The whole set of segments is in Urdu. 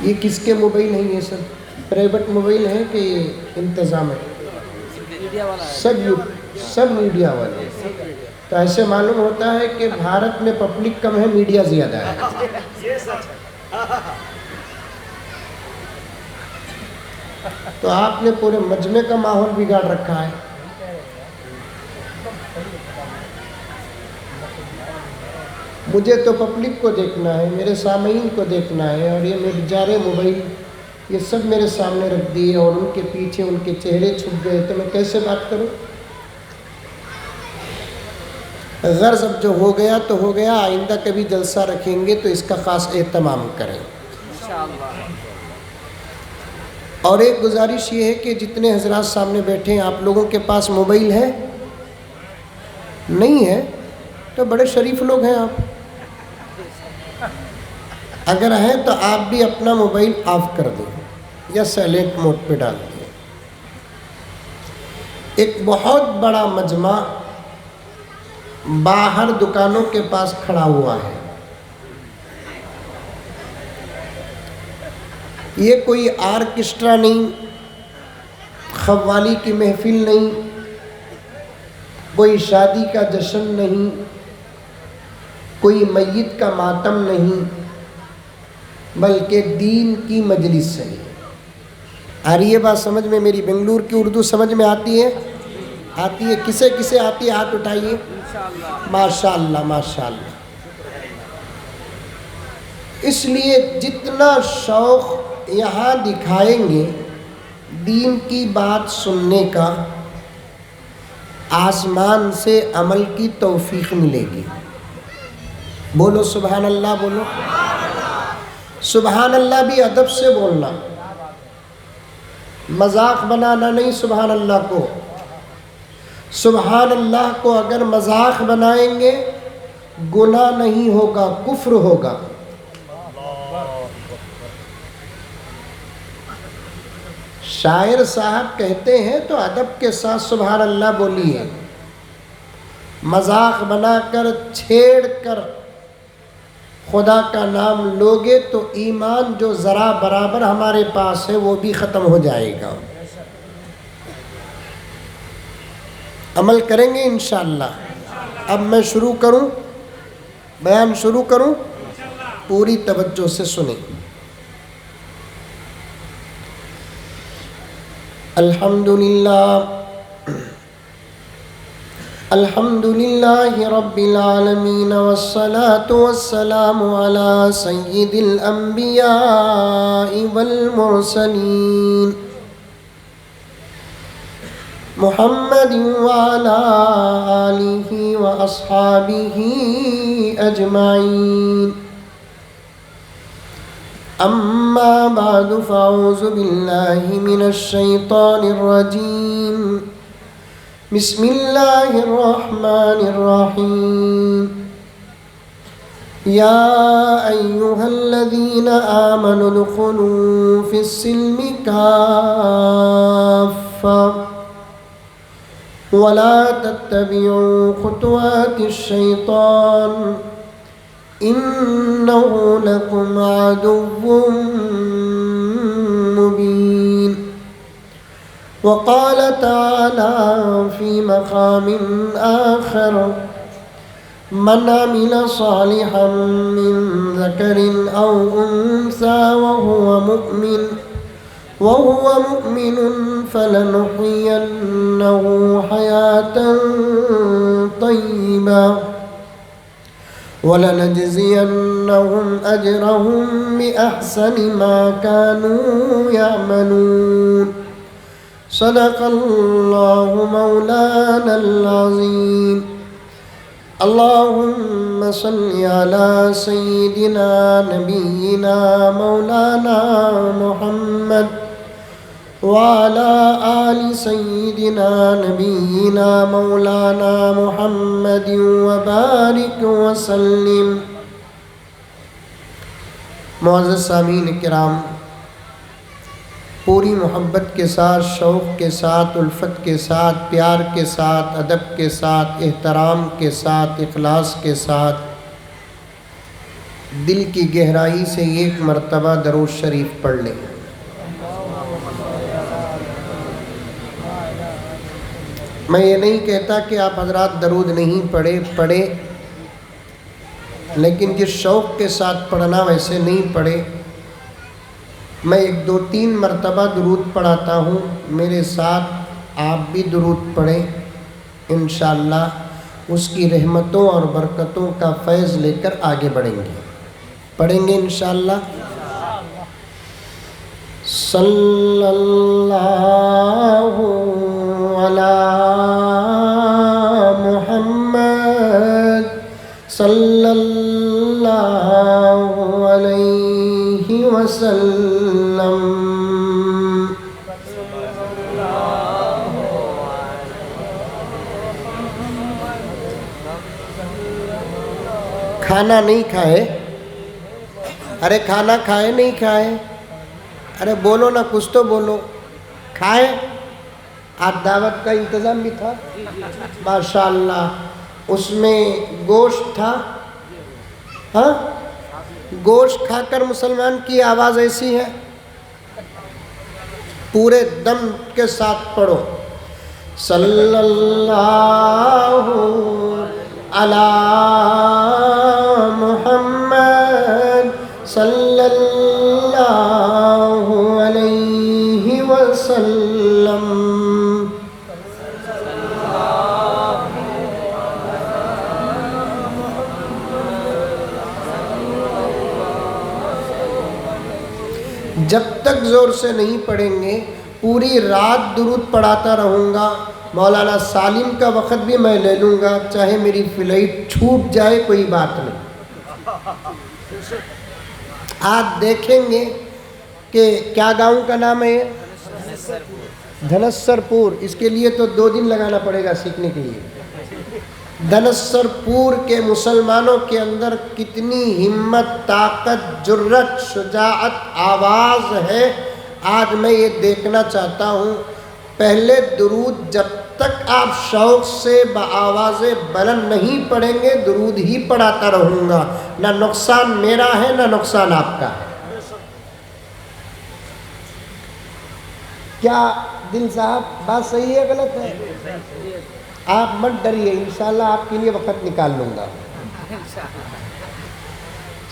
یہ کس کے موبائل ہیں؟ یہ سب پرائیویٹ موبائل ہیں کہ یہ انتظام ہے؟ سب میڈیا والے. تو ایسے معلوم ہوتا ہے کہ بھارت میں پبلک کم ہے، میڈیا زیادہ ہے. تو آپ نے پورے مجمع کا ماحول بگاڑ رکھا ہے. مجھے تو پبلک کو دیکھنا ہے، میرے سامعین کو دیکھنا ہے، اور یہ بیچارے موبائل یہ سب میرے سامنے رکھ دیے اور ان کے پیچھے ان کے چہرے چھپ گئے، تو میں کیسے بات کروں؟ غرض اب جو ہو گیا تو ہو گیا، آئندہ کبھی جلسہ رکھیں گے تو اس کا خاص اہتمام کریں. اور ایک گزارش یہ ہے کہ جتنے حضرات سامنے بیٹھے ہیں، آپ لوگوں کے پاس موبائل ہے؟ نہیں ہے تو بڑے شریف لوگ ہیں آپ. اگر ہیں تو آپ بھی اپنا موبائل آف کر دیں یا سائلنٹ موڈ پہ ڈال دیں. ایک بہت بڑا مجمع باہر دکانوں کے پاس کھڑا ہوا ہے. یہ کوئی آرکسٹرا نہیں، قوالی کی محفل نہیں، کوئی شادی کا جشن نہیں، کوئی میت کا ماتم نہیں، بلکہ دین کی مجلس ہے. آ رہی ہے بات سمجھ میں؟ میری بنگلور کی اردو سمجھ میں آتی ہے؟ آتی ہے. کسے کسے آتی ہے ہاتھ اٹھائیے. ماشاء اللہ ماشاء اللہ. اس لیے جتنا شوق یہاں دکھائیں گے دین کی بات سننے کا، آسمان سے عمل کی توفیق ملے گی. بولو سبحان اللہ. بولو سبحان اللہ. بھی ادب سے بولنا، مذاق بنانا نہیں. سبحان اللہ کو، سبحان اللہ کو اگر مذاق بنائیں گے گناہ نہیں ہوگا، کفر ہوگا. شاعر صاحب کہتے ہیں تو ادب کے ساتھ سبحان اللہ بولیے. مذاق بنا کر چھیڑ کر خدا کا نام لوگے تو ایمان جو ذرا برابر ہمارے پاس ہے وہ بھی ختم ہو جائے گا. عمل کریں گے انشاءاللہ. اب میں شروع کروں، بیان شروع کروں، پوری توجہ سے سنیں. الحمد للہ رب العالمین والصلاة والسلام علی سید الانبیاء والمرسلین محمد وعلی آلہ واصحابہ اجمعین. اما بعد فاعوذ باللہ من الشیطان الرجیم. بسم اللہ الرحمن الرحیم. یا ایہا الذین آمنوا ادخلوا فی السلم کافہ ولا تتبعوا خطوات الشیطان انہ لکم عدو مبین. وقال تعالى في مقام آخر من عمل صالحا من ذكر أو أنثى وهو مؤمن فلنحيينه حياة طيبة ولنجزينهم أجرهم بأحسن ما كانوا يعملون. صدق اللہ مولانا العظیم. اللہم صل علی سیدنا نبینا مولانا محمد وعلى آل سیدنا نبینا مولانا محمد وبارک وسلم. معزز سامعین کرام، پوری محبت کے ساتھ، شوق کے ساتھ، الفت کے ساتھ، پیار کے ساتھ، ادب کے ساتھ، احترام کے ساتھ، اخلاص کے ساتھ دل کی گہرائی سے ایک مرتبہ درود شریف پڑھ لیں۔ میں یہ نہیں کہتا کہ آپ حضرات درود نہیں پڑھے، لیکن جس شوق کے ساتھ پڑھنا ویسے نہیں پڑھے۔ میں 1 2 3 مرتبہ درود پڑھاتا ہوں، میرے ساتھ آپ بھی درود پڑھیں، انشاءاللہ اس کی رحمتوں اور برکتوں کا فیض لے کر آگے بڑھیں گے۔ پڑھیں گے انشاءاللہ۔ صلی اللہ علی محمد صلی اللہ علیہ وسلم۔ کھانا نہیں کھائے؟ ارے کھانا کھائے نہیں کھائے؟ ارے بولو نا، کچھ تو بولو۔ کھائے؟ آج دعوت کا انتظام بھی تھا ماشاءاللہ، اس میں گوشت تھا۔ ہاں، گوشت کھا کر مسلمان کی آواز ایسی ہے؟ پورے دم کے ساتھ پڑھو، صلی اللہ علی محمد صلی اللہ علیہ وسلم۔ جب تک زور سے نہیں پڑھیں گے پوری رات درود پڑھاتا رہوں گا۔ مولانا سالم کا وقت بھی میں لے لوں گا، چاہے میری فلائٹ چھوٹ جائے کوئی بات نہیں۔ آج دیکھیں گے کہ کیا گاؤں کا نام ہے؟ دھنسر پور۔ اس کے لیے تو 2 دن لگانا پڑے گا سیکھنے کے لیے۔ دھنسر پور کے مسلمانوں کے اندر کتنی ہمت، طاقت، جرت، شجاعت، آواز ہے، آج میں یہ دیکھنا چاہتا ہوں۔ پہلے درود جب تک آپ شوق سے بآواز بلند نہیں پڑھیں گے درود ہی پڑھاتا رہوں گا، نہ نقصان میرا ہے نہ نقصان آپ کا ہے۔ کیا دل صاحب بات صحیح ہے غلط ہے؟ آپ مت ڈریے، انشاءاللہ آپ کے لیے وقت نکال لوں گا۔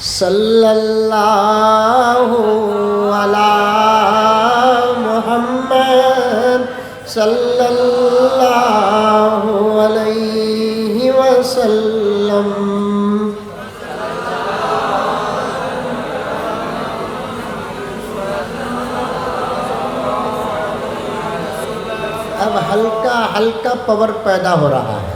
صلی اللہ علی محمد صلی اللہ علیہ وسلم۔ اب ہلکا ہلکا پاور پیدا ہو رہا ہے۔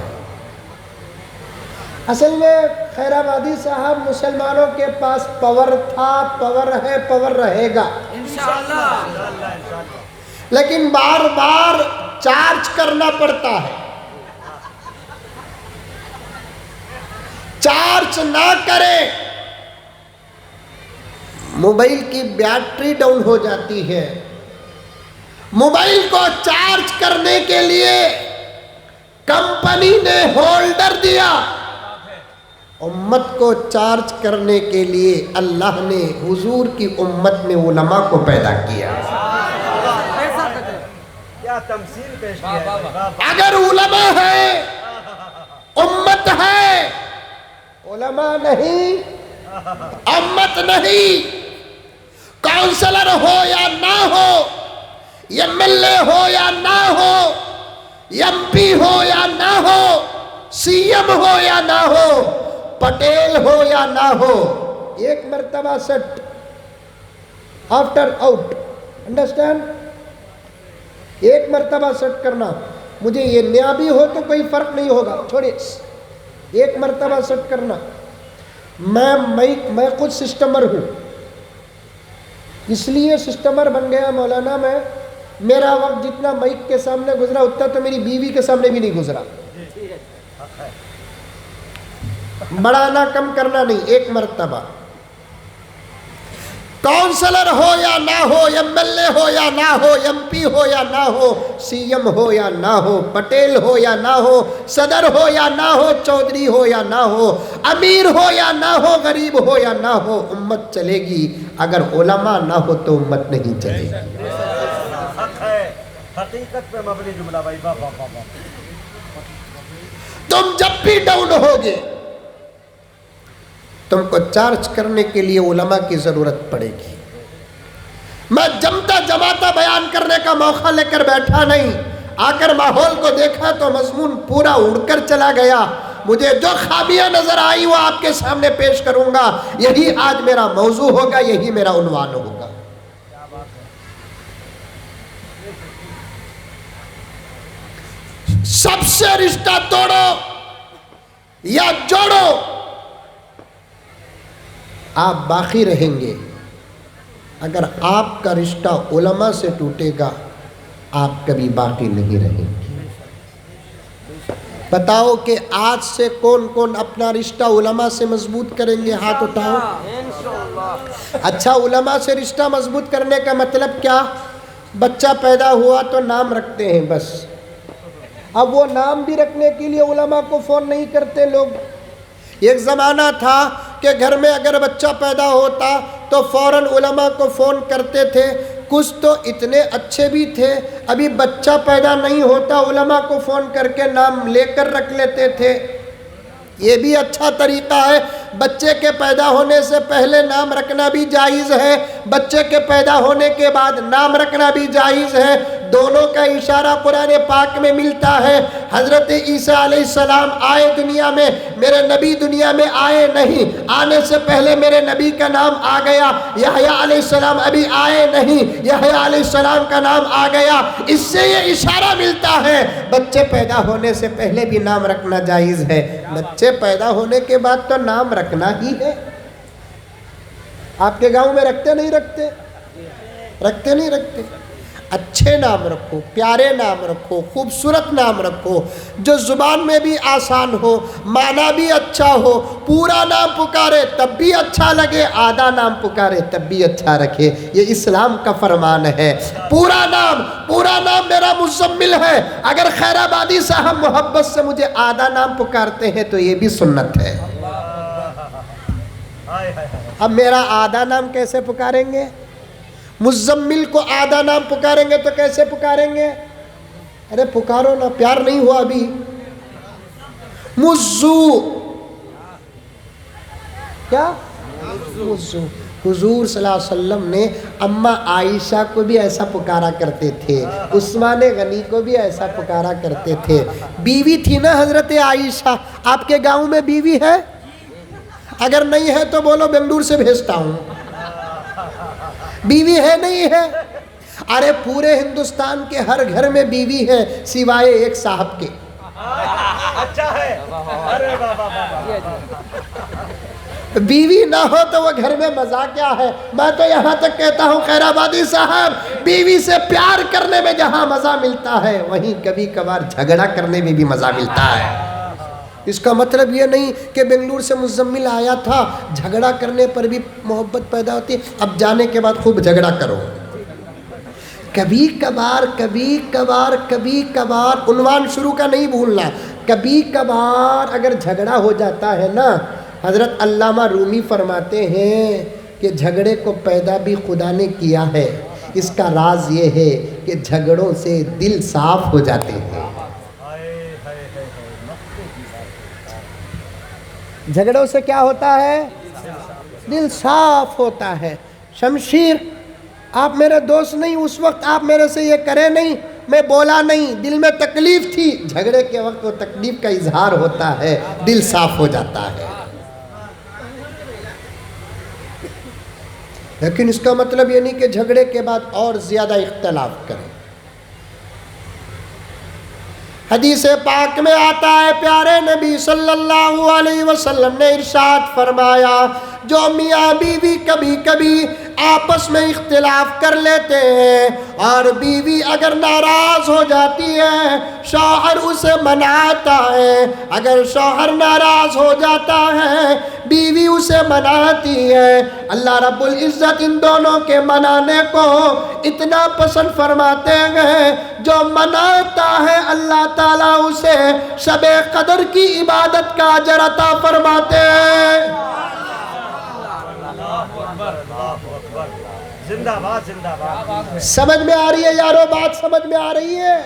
اصل میں خیر آبادی صاحب مسلمانوں کے پاس پاور تھا، پاور ہے، پاور رہے گا انشاءاللہ، لیکن بار بار چارج کرنا پڑتا ہے۔ چارج نہ کریں، موبائل کی بیٹری ڈاؤن ہو جاتی ہے۔ موبائل کو چارج کرنے کے لیے کمپنی نے ہولڈر دیا، امت کو چارج کرنے کے لیے اللہ نے حضور کی امت میں علماء کو پیدا کیا۔ اگر علماء ہے، امت ہے، علماء نہیں، امت نہیں، کاؤنسلر ہو یا نہ ہو، ایم ایل اے ہو یا نہ ہو، ایم پی ہو یا نہ ہو، سی ایم ہو یا نہ ہو، پٹیل ہو یا نہ ہو، ایک مرتبہ سیٹ آفٹر آؤٹ، انڈرسٹینڈ؟ ایک مرتبہ سیٹ کرنا، مجھے یہ نیا بھی ہو تو کوئی فرق نہیں ہوگا، چھوڑیے، ایک مرتبہ سیٹ کرنا۔ میں خود سسٹمر ہوں، اس لیے سسٹمر بن گیا مولانا میں۔ میرا وقت جتنا مائک کے سامنے گزرا اتنا تو میری بیوی کے سامنے بھی نہیں گزرا۔ بڑھانا کم کرنا نہیں، ایک مرتبہ۔ کونسلر ہو یا نہ ہو، ایم ایل اے ہو یا نہ ہو، ایم پی ہو یا نہ ہو، سی ایم ہو یا نہ ہو، پٹیل ہو یا نہ ہو، صدر ہو یا نہ ہو، چودھری ہو یا نہ ہو، امیر ہو یا نہ ہو، غریب ہو یا نہ ہو، امت چلے گی۔ اگر علماء نہ ہو تو امت نہیں چلے گی۔ حقیقت پہ مبنی جملہ بھائی، واہ واہ واہ۔ تم جب بھی ڈاؤن ہوگے، تم کو چارج کرنے کے لیے علماء کی ضرورت پڑے گی۔ میں جمتا جماتا بیان کرنے کا موقع لے کر بیٹھا نہیں، آ کر ماحول کو دیکھا تو مضمون پورا اڑ کر چلا گیا۔ مجھے جو خامیاں نظر آئی وہ آپ کے سامنے پیش کروں گا، یہی آج میرا موضوع ہوگا، یہی میرا عنوان ہوگا۔ سب سے رشتہ توڑو یا جوڑو، آپ باقی رہیں گے۔ اگر آپ کا رشتہ علماء سے ٹوٹے گا، آپ کبھی باقی نہیں رہیں گے۔ بتاؤ کہ آج سے کون کون اپنا رشتہ علماء سے مضبوط کریں گے؟ ہاتھ اٹھاؤ۔ اچھا، علماء سے رشتہ مضبوط کرنے کا مطلب کیا؟ بچہ پیدا ہوا تو نام رکھتے ہیں بس۔ اب وہ نام بھی رکھنے کے لیے علماء کو فون نہیں کرتے لوگ۔ ایک زمانہ تھا کہ گھر میں اگر بچہ پیدا ہوتا تو فوراً علماء کو فون کرتے تھے۔ کچھ تو اتنے اچھے بھی تھے، ابھی بچہ پیدا نہیں ہوتا علماء کو فون کر کے نام لے کر رکھ لیتے تھے۔ یہ بھی اچھا طریقہ ہے۔ بچے کے پیدا ہونے سے پہلے نام رکھنا بھی جائز ہے، بچے کے پیدا ہونے کے بعد نام رکھنا بھی جائز ہے۔ دونوں کا اشارہ قرآن پاک میں ملتا ہے۔ حضرت عیسیٰ علیہ السلام آئے دنیا میں، میرے نبی دنیا میں آئے نہیں، آنے سے پہلے میرے نبی کا نام آ گیا۔ یحییٰ علیہ السلام ابھی آئے نہیں، یحییٰ علیہ السلام کا نام آ گیا۔ اس سے یہ اشارہ ملتا ہے بچے پیدا ہونے سے پہلے بھی نام رکھنا جائز ہے، بچے پیدا ہونے کے بعد تو نام رکھنا ہی ہے۔ آپ کے گاؤں میں رکھتے نہیں رکھتے؟ رکھتے نہیں رکھتے؟ اچھے نام رکھو، پیارے نام رکھو، خوبصورت نام رکھو، جو زبان میں بھی آسان ہو، معنی بھی اچھا ہو۔ پورا نام پکارے تب بھی اچھا لگے، آدھا نام پکارے تب بھی اچھا رکھے، یہ اسلام کا فرمان ہے۔ پورا نام میرا مزمل ہے، اگر خیر آبادی صاحب محبت سے مجھے آدھا نام پکارتے ہیں تو یہ بھی سنت ہے۔ اب میرا آدھا نام کیسے پکاریں گے؟ مزمل کو آدھا نام پکاریں گے تو کیسے پکاریں گے؟ ارے پکارو نا، پیار نہیں ہوا ابھی۔ مزو، کیا؟ مزو۔ حضور صلی اللہ علیہ وسلم نے اماں عائشہ کو بھی ایسا پکارا کرتے تھے، عثمان غنی کو بھی ایسا پکارا کرتے تھے۔ بیوی تھی نا حضرت عائشہ، آپ کے گاؤں میں بیوی ہے؟ اگر نہیں ہے تو بولو بنگلور سے بھیجتا ہوں۔ بیوی ہے نہیں ہے؟ ارے پورے ہندوستان کے ہر گھر میں بیوی ہے سوائے ایک صاحب کے۔ اچھا ہے، ارے بابا بیوی نہ ہو تو وہ گھر میں مزہ کیا ہے؟ میں تو یہاں تک کہتا ہوں خیر آبادی صاحب، بیوی سے پیار کرنے میں جہاں مزہ ملتا ہے وہیں کبھی کبھار جھگڑا کرنے میں بھی مزہ ملتا ہے۔ اس کا مطلب یہ نہیں کہ بنگلور سے مزمل آیا تھا، جھگڑا کرنے پر بھی محبت پیدا ہوتی ہے۔ اب جانے کے بعد خوب جھگڑا کرو، کبھی کبھار، عنوان شروع کا نہیں بھولنا، کبھی کبھار اگر جھگڑا ہو جاتا ہے نا، حضرت علامہ رومی فرماتے ہیں کہ جھگڑے کو پیدا بھی خدا نے کیا ہے، اس کا راز یہ ہے کہ جھگڑوں سے دل صاف ہو جاتے ہیں۔ جھگڑوں سے کیا ہوتا ہے؟ دل صاف ہوتا ہے۔ شمشیر، آپ میرے دوست نہیں، اس وقت آپ میرے سے یہ کرے نہیں، میں بولا نہیں، دل میں تکلیف تھی، جھگڑے کے وقت وہ تکلیف کا اظہار ہوتا ہے، دل صاف ہو جاتا ہے۔ لیکن اس کا مطلب یہ نہیں کہ جھگڑے کے بعد اور زیادہ اختلاف کریں۔ حدیث پاک میں آتا ہے، پیارے نبی صلی اللہ علیہ وسلم نے ارشاد فرمایا، جو میاں بیوی کبھی کبھی آپس میں اختلاف کر لیتے ہیں اور بیوی اگر ناراض ہو جاتی ہے شوہر اسے مناتا ہے، اگر شوہر ناراض ہو جاتا ہے بیوی اسے مناتی ہے۔ اللہ رب العزت ان دونوں کے منانے کو اتنا پسند فرماتے ہیں، جو مناتا ہے اللہ تعالیٰ اسے شب قدر کی عبادت کا اجر عطا فرماتے ہیں۔ زندہ باد زندہ باد۔ سمجھ میں آ رہی ہے یارو بات؟ سمجھ میں آ رہی ہے؟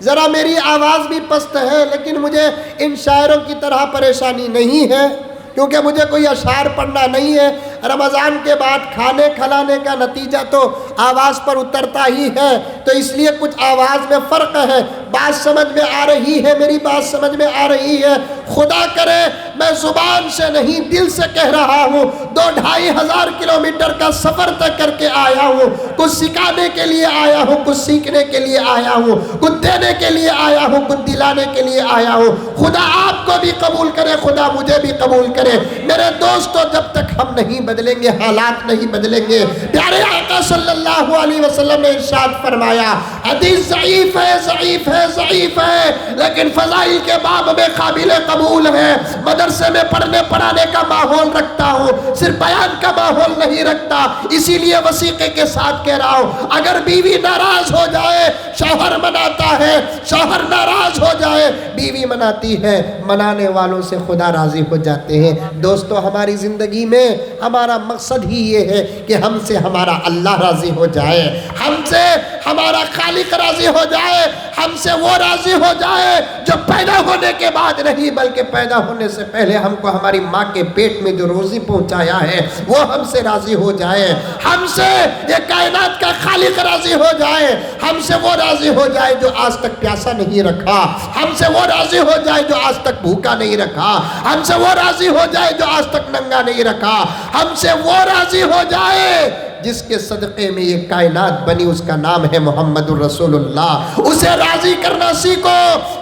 ذرا میری آواز بھی پست ہے، لیکن مجھے ان شاعروں کی طرح پریشانی نہیں ہے، کیونکہ مجھے کوئی اشعار پڑھنا نہیں ہے۔ رمضان کے بعد کھانے کھلانے کا نتیجہ تو آواز پر اترتا ہی ہے، تو اس لیے کچھ آواز میں فرق ہے۔ بات سمجھ میں آ رہی ہے؟ میری بات سمجھ میں آ رہی ہے؟ خدا کرے میں زبان سے نہیں دل سے کہہ رہا ہوں، 2-2.5 کلومیٹر کا سفر طے کر کے آیا ہوں، کچھ سکھانے کے لیے آیا ہوں، کچھ سیکھنے کے لیے آیا ہوں، کچھ دینے کے لیے آیا ہوں، کچھ دلانے کے لیے آیا ہوں۔ خدا آپ کو بھی قبول کرے، خدا مجھے بھی قبول کرے۔ میرے دوستو، جب تک ہم نہیں بدلیں گے، حالات نہیں بدلیں گے۔ پیارے آقا صلی اللہ علیہ وسلم نے ارشاد فرمایا، حدیث ضعیف ہے، ضعیف ہے، ضعیف ہے، لیکن فضائل کے باب میں قابل قبول ہے۔ مدرسے میں پڑھنے پڑھانے کا ماحول رکھتا ہوں، صرف بیان کا ماحول نہیں رکھتا، اسی لیے وثیقے کے ساتھ کہہ رہا ہوں، اگر بیوی ناراض ہو جائے شوہر مناتا ہے، شوہر ناراض ہو جائے بیوی مناتی ہے، منانے والوں سے خدا راضی ہو جاتے ہیں۔ دوستو، ہماری زندگی میں ہمارا مقصد ہی یہ ہے کہ ہم سے ہمارا اللہ راضی ہو جائے، ہم سے ہمارا خالق راضی ہو جائے، ہم سے وہ راضی ہو جائے جو پیدا ہونے کے بعد نہیں بلکہ پیدا ہونے سے پہلے ہم کو ہماری ماں کے پیٹ میں جو روزی پہنچایا ہے وہ ہم سے راضی ہو جائے، ہم سے یہ کائنات کا خالق راضی ہو جائے، ہم سے وہ راضی ہو جائے جو آج تک پیاسا نہیں رکھا، ہم سے وہ راضی ہو جائے جو آج تک بھوکا نہیں رکھا، ہم سے وہ راضی ہو جائے جو آج تک ننگا نہیں رکھا، ہم سے وہ راضی ہو جائے جس کے صدقے میں یہ کائنات بنی، اس کا نام ہے محمد الرسول اللہ۔ اسے راضی کرنا سیکھو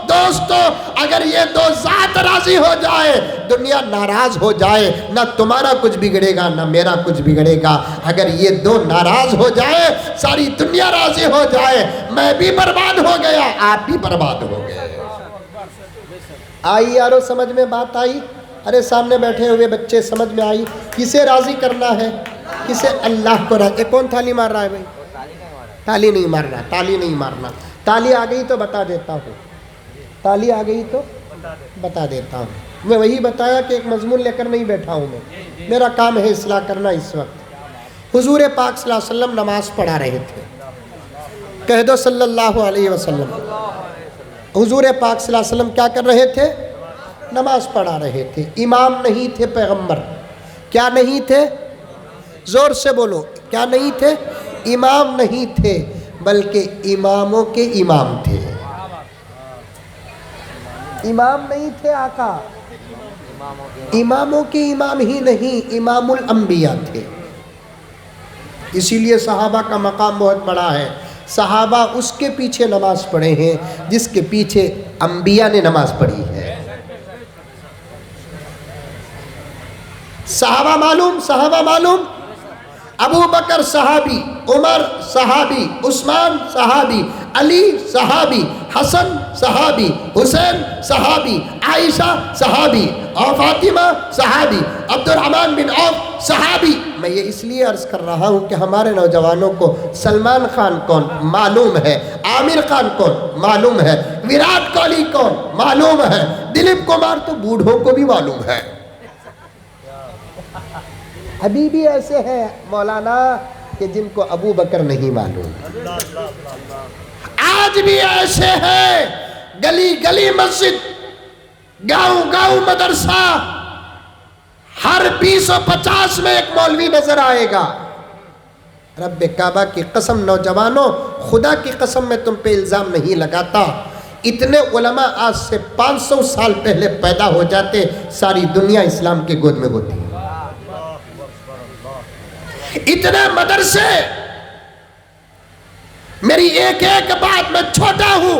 دوستو۔ اگر یہ دو ذات راضی ہو جائے، دنیا ناراض ہو جائے، نہ تمہارا کچھ بگڑے گا نہ میرا کچھ بگڑے گا۔ اگر یہ دو ناراض ہو جائے، ساری دنیا راضی ہو جائے، میں بھی برباد ہو گیا، آپ بھی برباد ہو گئے۔ آئی یارو سمجھ میں بات آئی؟ ارے سامنے بیٹھے ہوئے بچے سمجھ میں آئی؟ کسے راضی کرنا ہے؟ کسے؟ اللہ کو راضی۔ کون تالی مار رہا ہے بھائی؟ تالی نہیں مارنا، تالی نہیں مارنا۔ تالی آ گئی تو بتا دیتا ہوں، تالی آ گئی تو بتا دیتا ہوں۔ میں وہی بتایا کہ ایک مضمون لے کر نہیں بیٹھا ہوں، میرا کام ہے اصلاح کرنا۔ اس وقت حضور پاک صلی اللہ علیہ وسلم نماز پڑھا رہے تھے، کہہ دو صلی اللہ علیہ وسلم۔ حضور پاک صلی اللہ علیہ وسلم کیا کر رہے تھے؟ نماز پڑھا رہے تھے۔ امام نہیں تھے پیغمبر، کیا نہیں تھے؟ زور سے بولو، کیا نہیں تھے؟ امام نہیں تھے، بلکہ اماموں کے امام تھے۔ امام نہیں تھے آقا، اماموں کے امام ہی نہیں، امام الانبیاء تھے۔ اسی لیے صحابہ کا مقام بہت بڑا ہے۔ صحابہ اس کے پیچھے نماز پڑھے ہیں جس کے پیچھے انبیاء نے نماز پڑھی ہے۔ صحابہ معلوم، صحابہ معلوم، ابو بکر صحابی، عمر صحابی، عثمان صحابی، علی صحابی، حسن صحابی، حسین صحابی، عائشہ صحابی، اور فاطمہ صحابی، عبد الرحمن بن عوف صحابی۔ میں یہ اس لیے عرض کر رہا ہوں کہ ہمارے نوجوانوں کو سلمان خان کون معلوم ہے، عامر خان کون معلوم ہے، وراٹ کوہلی کون معلوم ہے، دلیپ کمار تو بوڑھوں کو بھی معلوم ہے۔ ابھی بھی ایسے ہیں مولانا کہ جن کو ابو بکر نہیں معلوم، آج بھی ایسے ہیں، گلی گلی مسجد، گاؤں گاؤں مدرسہ، ہر 20 و 50 میں ایک مولوی نظر آئے گا۔ رب کعبہ کی قسم نوجوانوں، خدا کی قسم میں تم پہ الزام نہیں لگاتا، اتنے علماء آج سے 500 سال پہلے پیدا ہو جاتے، ساری دنیا اسلام کے گود میں ہوتی۔ اتنے مدرسے، میری ایک ایک بات، میں چھوٹا ہوں،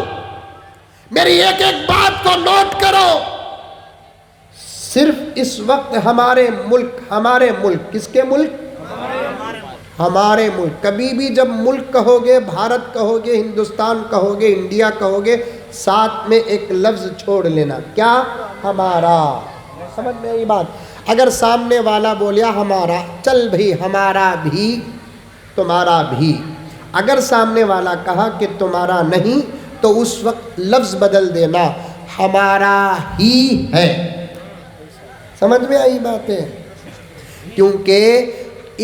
میری ایک ایک بات کو نوٹ کرو۔ صرف اس وقت ہمارے ملک، کس کے ملک؟ ہمارے ملک۔ کبھی بھی جب ملک کہو گے، بھارت کہو گے، ہندوستان کہو گے، انڈیا کہو گے، ساتھ میں ایک لفظ چھوڑ لینا، کیا؟ ہمارا۔ سمجھ میں یہ بات؟ اگر سامنے والا بولیا ہمارا، چل بھئی ہمارا بھی تمہارا بھی، اگر سامنے والا کہا کہ تمہارا نہیں تو اس وقت لفظ بدل دینا، ہمارا ہی ہے۔ سمجھ میں آئی بات ہے؟ کیونکہ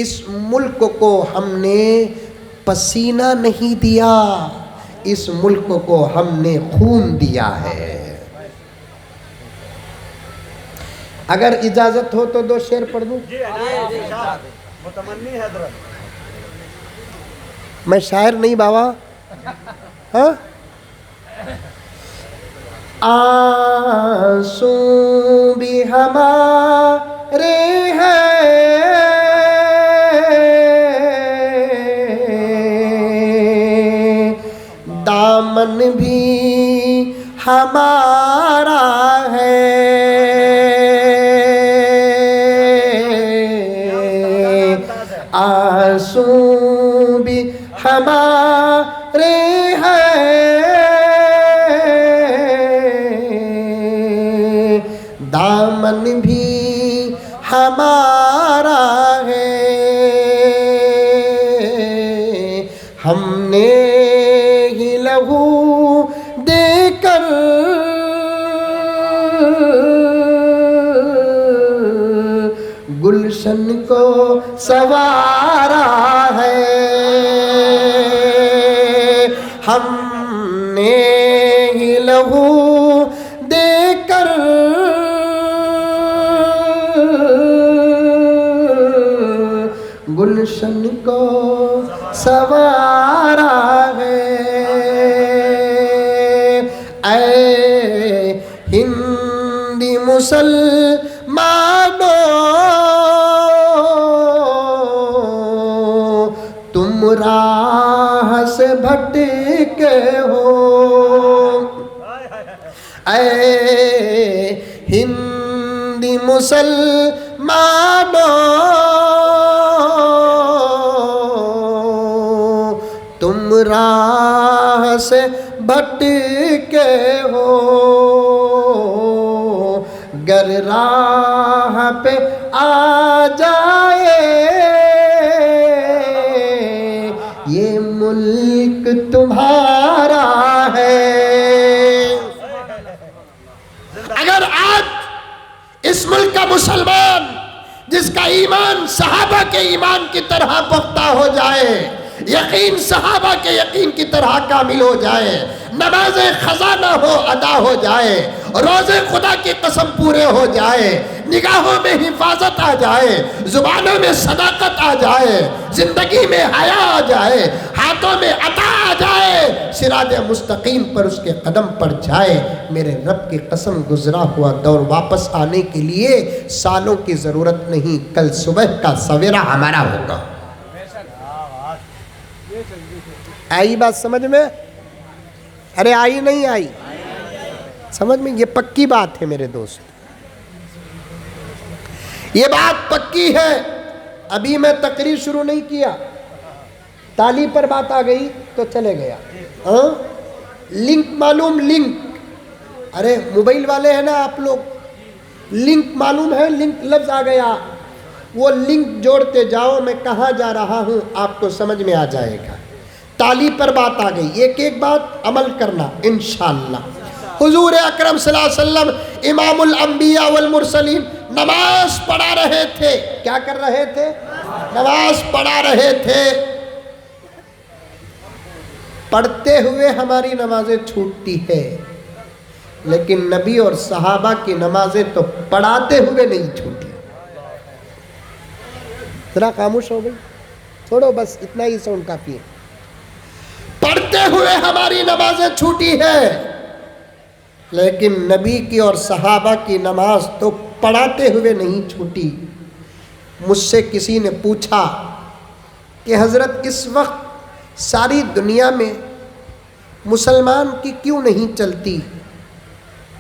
اس ملک کو ہم نے پسینہ نہیں دیا، اس ملک کو ہم نے خون دیا ہے۔ اگر اجازت ہو تو 2 شعر پڑھ دوں؟ جی متمنی حضرت۔ میں شاعر نہیں بابا، ہاں؟ آنسو بھی ہمارے ہیں، دامن بھی ہمارا ہے، آنسو بھی ہمارے ہیں، دامن بھی ہمارا ہے، ہم نے ہی لہو دے کر گلشن کو سنوارا ہے، ہم نے ہی لہو دے کر گلشن کو سنوارا ہے۔ اے ہندی مسلمانوں، تم راہ سے بھٹکے ہو، اے ہندی مسلمانوں، تم راہ سے بھٹکے ہو، گر راہ پہ آ جائے یہ ملک تمہارا ہے۔ اگر آج اس ملک کا مسلمان جس کا ایمان صحابہ کے ایمان کی طرح پختہ ہو جائے، یقین صحابہ کے یقین کی طرح کامل ہو جائے، نماز خزانہ ہو ادا ہو جائے، روزے خدا کی قسم پورے ہو جائے، نگاہوں میں حفاظت آ جائے، زبانوں میں صداقت آ جائے، زندگی میں حیا آ جائے، ہاتھوں میں عطا آ جائے، صراط مستقیم پر اس کے قدم پڑ جائے، میرے رب کی قسم گزرا ہوا دور واپس آنے کے لیے سالوں کی ضرورت نہیں، کل صبح کا سویرا ہمارا ہوگا۔ آئی بات سمجھ میں؟ ارے آئی نہیں آئی سمجھ میں؟ یہ پکی بات ہے میرے دوست، یہ بات پکی ہے۔ ابھی میں تقریر شروع نہیں کیا، تالی پر بات آ گئی تو چلے گیا۔ ہاں لنک معلوم؟ لنک، ارے موبائل والے ہیں نا آپ لوگ، لنک معلوم ہے؟ لنک لفظ آ گیا، وہ لنک جوڑتے جاؤ، میں کہاں جا رہا ہوں آپ کو سمجھ میں آ جائے گا۔ تالی پر بات آ گئی، ایک ایک بات عمل کرنا انشاءاللہ۔ حضور اکرم صلی اللہ علیہ وسلم امام الانبیاء والمرسلین نماز پڑھا رہے تھے۔ کیا کر رہے تھے؟ نماز پڑھا رہے تھے۔ پڑھتے ہوئے ہماری نمازیں چھوٹتی ہے، لیکن نبی اور صحابہ کی نمازیں تو پڑھاتے ہوئے نہیں چھوٹی۔ ذرا خاموش ہو گئی، چھوڑو بس اتنا ہی ساؤنڈ کافی ہے۔ پڑھتے ہوئے ہماری نمازیں چھوٹی ہے، لیکن نبی کی اور صحابہ کی نماز تو پڑھاتے ہوئے نہیں چھوٹی۔ مجھ سے کسی نے پوچھا کہ حضرت اس وقت ساری دنیا میں مسلمان کی کیوں نہیں چلتی؟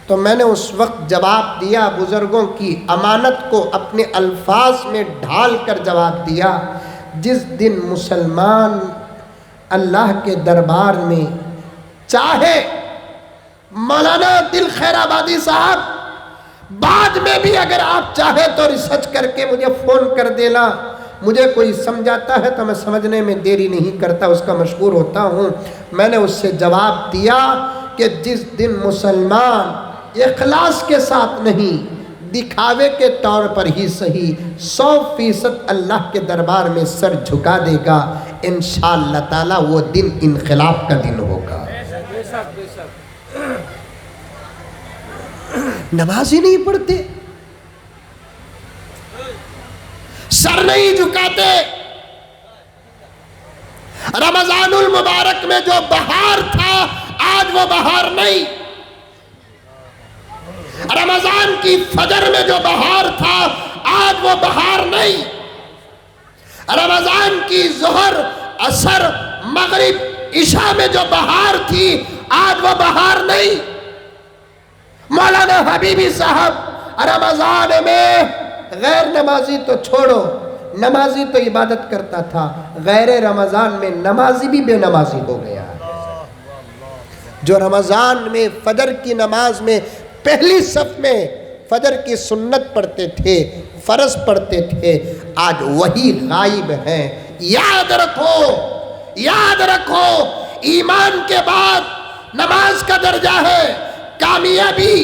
تو میں نے اس وقت جواب دیا، بزرگوں کی امانت کو اپنے الفاظ میں ڈھال کر جواب دیا، جس دن مسلمان اللہ کے دربار میں چاہے مولانا دل خیر آبادی صاحب بعد میں بھی اگر آپ چاہیں تو ریسرچ کر کے مجھے فون کر دینا، مجھے کوئی سمجھاتا ہے تو میں سمجھنے میں دیری نہیں کرتا، اس کا مشکور ہوتا ہوں۔ میں نے اس سے جواب دیا کہ جس دن مسلمان اخلاص کے ساتھ نہیں، دکھاوے کے طور پر ہی صحیح 100% اللہ کے دربار میں سر جھکا دے گا، انشاءاللہ تعالی وہ دن انقلاب کا دن ہوگا۔ نماز ہی نہیں پڑھتے، سر نہیں جھکاتے۔ رمضان المبارک میں جو بہار تھا آج وہ بہار نہیں، رمضان کی فجر میں جو بہار تھا آج وہ بہار نہیں، رمضان کی ظہر عصر مغرب عشاء میں جو بہار تھی آج وہ بہار نہیں۔ مولانا حبیبی صاحب رمضان میں غیر نمازی تو چھوڑو، نمازی تو عبادت کرتا تھا، غیر رمضان میں نمازی بھی بے نمازی ہو گیا۔ جو رمضان میں فجر کی نماز میں پہلی صف میں فجر کی سنت پڑھتے تھے، فرض پڑھتے تھے، آج وہی غائب ہیں۔ یاد رکھو، یاد رکھو، ایمان کے بعد نماز کا درجہ ہے، کامیابی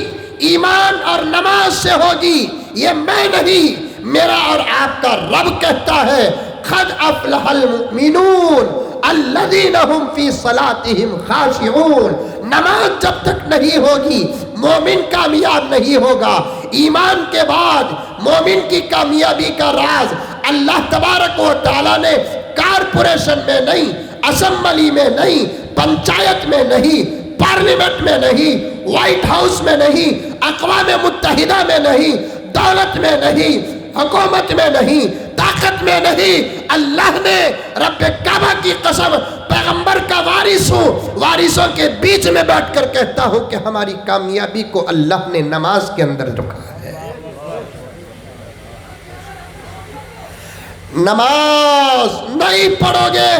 ایمان اور نماز سے ہوگی، یہ میں نہیں، میرا اور آپ کا رب کہتا ہے، قد افلح المؤمنون الذین هم فی صلاتهم خاشعون۔ نماز جب تک نہیں ہوگی مومن کامیاب نہیں ہوگا۔ ایمان کے بعد مومن کی کامیابی کا راز اللہ تبارک و تعالیٰ نے کارپوریشن میں نہیں، اسمبلی میں نہیں، پنچایت میں نہیں، پارلیمنٹ میں نہیں، وائٹ ہاؤس میں نہیں، اقوام متحدہ میں نہیں، دولت میں نہیں، حکومت میں نہیں، طاقت میں نہیں، اللہ نے رب کعبہ کی قسم پیغمبر کا وارث ہوں، وارثوں کے بیچ میں بیٹھ کر کہتا ہوں کہ ہماری کامیابی کو اللہ نے نماز کے اندر رکھا ہے۔ نماز نہیں پڑھو گے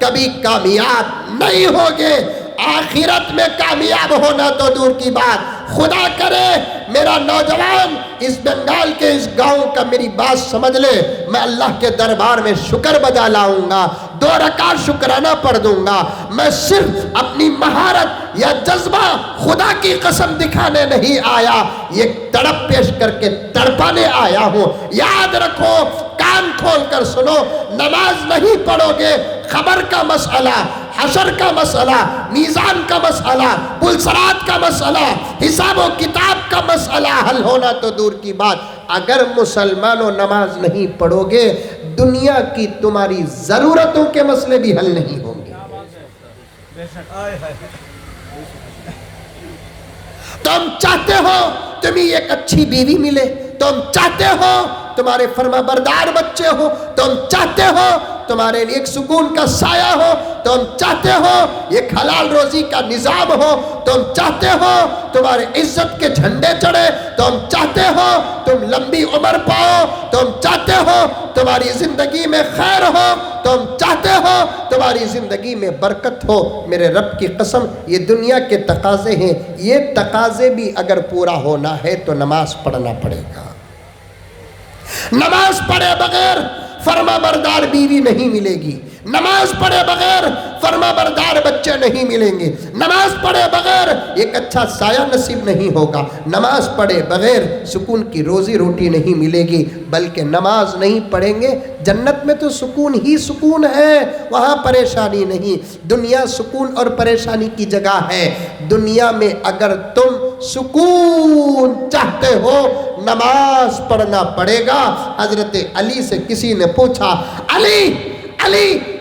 کبھی کامیاب نہیں ہوگے، آخرت میں کامیاب ہونا تو دور کی بات۔ خدا کرے میرا نوجوان اس بنگال کے اس گاؤں کا میری بات سمجھ لے، میں اللہ کے دربار میں شکر بجا لاؤں گا، 2 رکعت شکرانہ پڑھ دوں گا۔ میں صرف اپنی مہارت یا جذبہ خدا کی قسم دکھانے نہیں آیا، یہ تڑپ پیش کر کے تڑپانے آیا ہوں۔ یاد رکھو، کان کھول کر سنو، نماز نہیں پڑھو گے، خبر کا مسئلہ، حشر کا مسئلہ، میزان کا مسئلہ، پلسرات کا مسئلہ، حساب و کتاب کا مسئلہ حل ہونا تو دور کی بات۔ اگر مسلمانوں نماز نہیں پڑھو گے، دنیا کی تمہاری ضرورتوں کے مسئلے بھی حل نہیں ہوں گے۔ تم چاہتے ہو تمہیں ایک اچھی بیوی ملے، تم چاہتے ہو تمہارے فرما بردار بچے ہو، تم چاہتے ہو تمہارے لیے ایک سکون کا سایہ ہو، تم چاہتے ہو ایک حلال روزی کا نظام ہو، تم چاہتے ہو تمہارے عزت کے جھنڈے چڑھے، تم چاہتے ہو تم لمبی عمر پاؤ، تم چاہتے ہو تمہاری زندگی میں خیر ہو، تم چاہتے ہو تمہاری زندگی میں برکت ہو، میرے رب کی قسم یہ دنیا کے تقاضے ہیں، یہ تقاضے بھی اگر پورا ہونا ہے تو نماز پڑھنا پڑے گا۔ نماز پڑھے بغیر فرما بردار بیوی نہیں ملے گی، نماز پڑھے بغیر فرما بردار بچے نہیں ملیں گے، نماز پڑھے بغیر ایک اچھا سایہ نصیب نہیں ہوگا، نماز پڑھے بغیر سکون کی روزی روٹی نہیں ملے گی، بلکہ نماز نہیں پڑھیں گے جنت میں تو سکون ہی سکون ہے، وہاں پریشانی نہیں۔ دنیا سکون اور پریشانی کی جگہ ہے، دنیا میں اگر تم سکون چاہتے ہو نماز پڑھنا پڑے گا۔ حضرت علی سے کسی نے پوچھا، علی